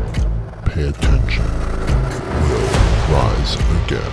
A: Pay attention. It will rise again.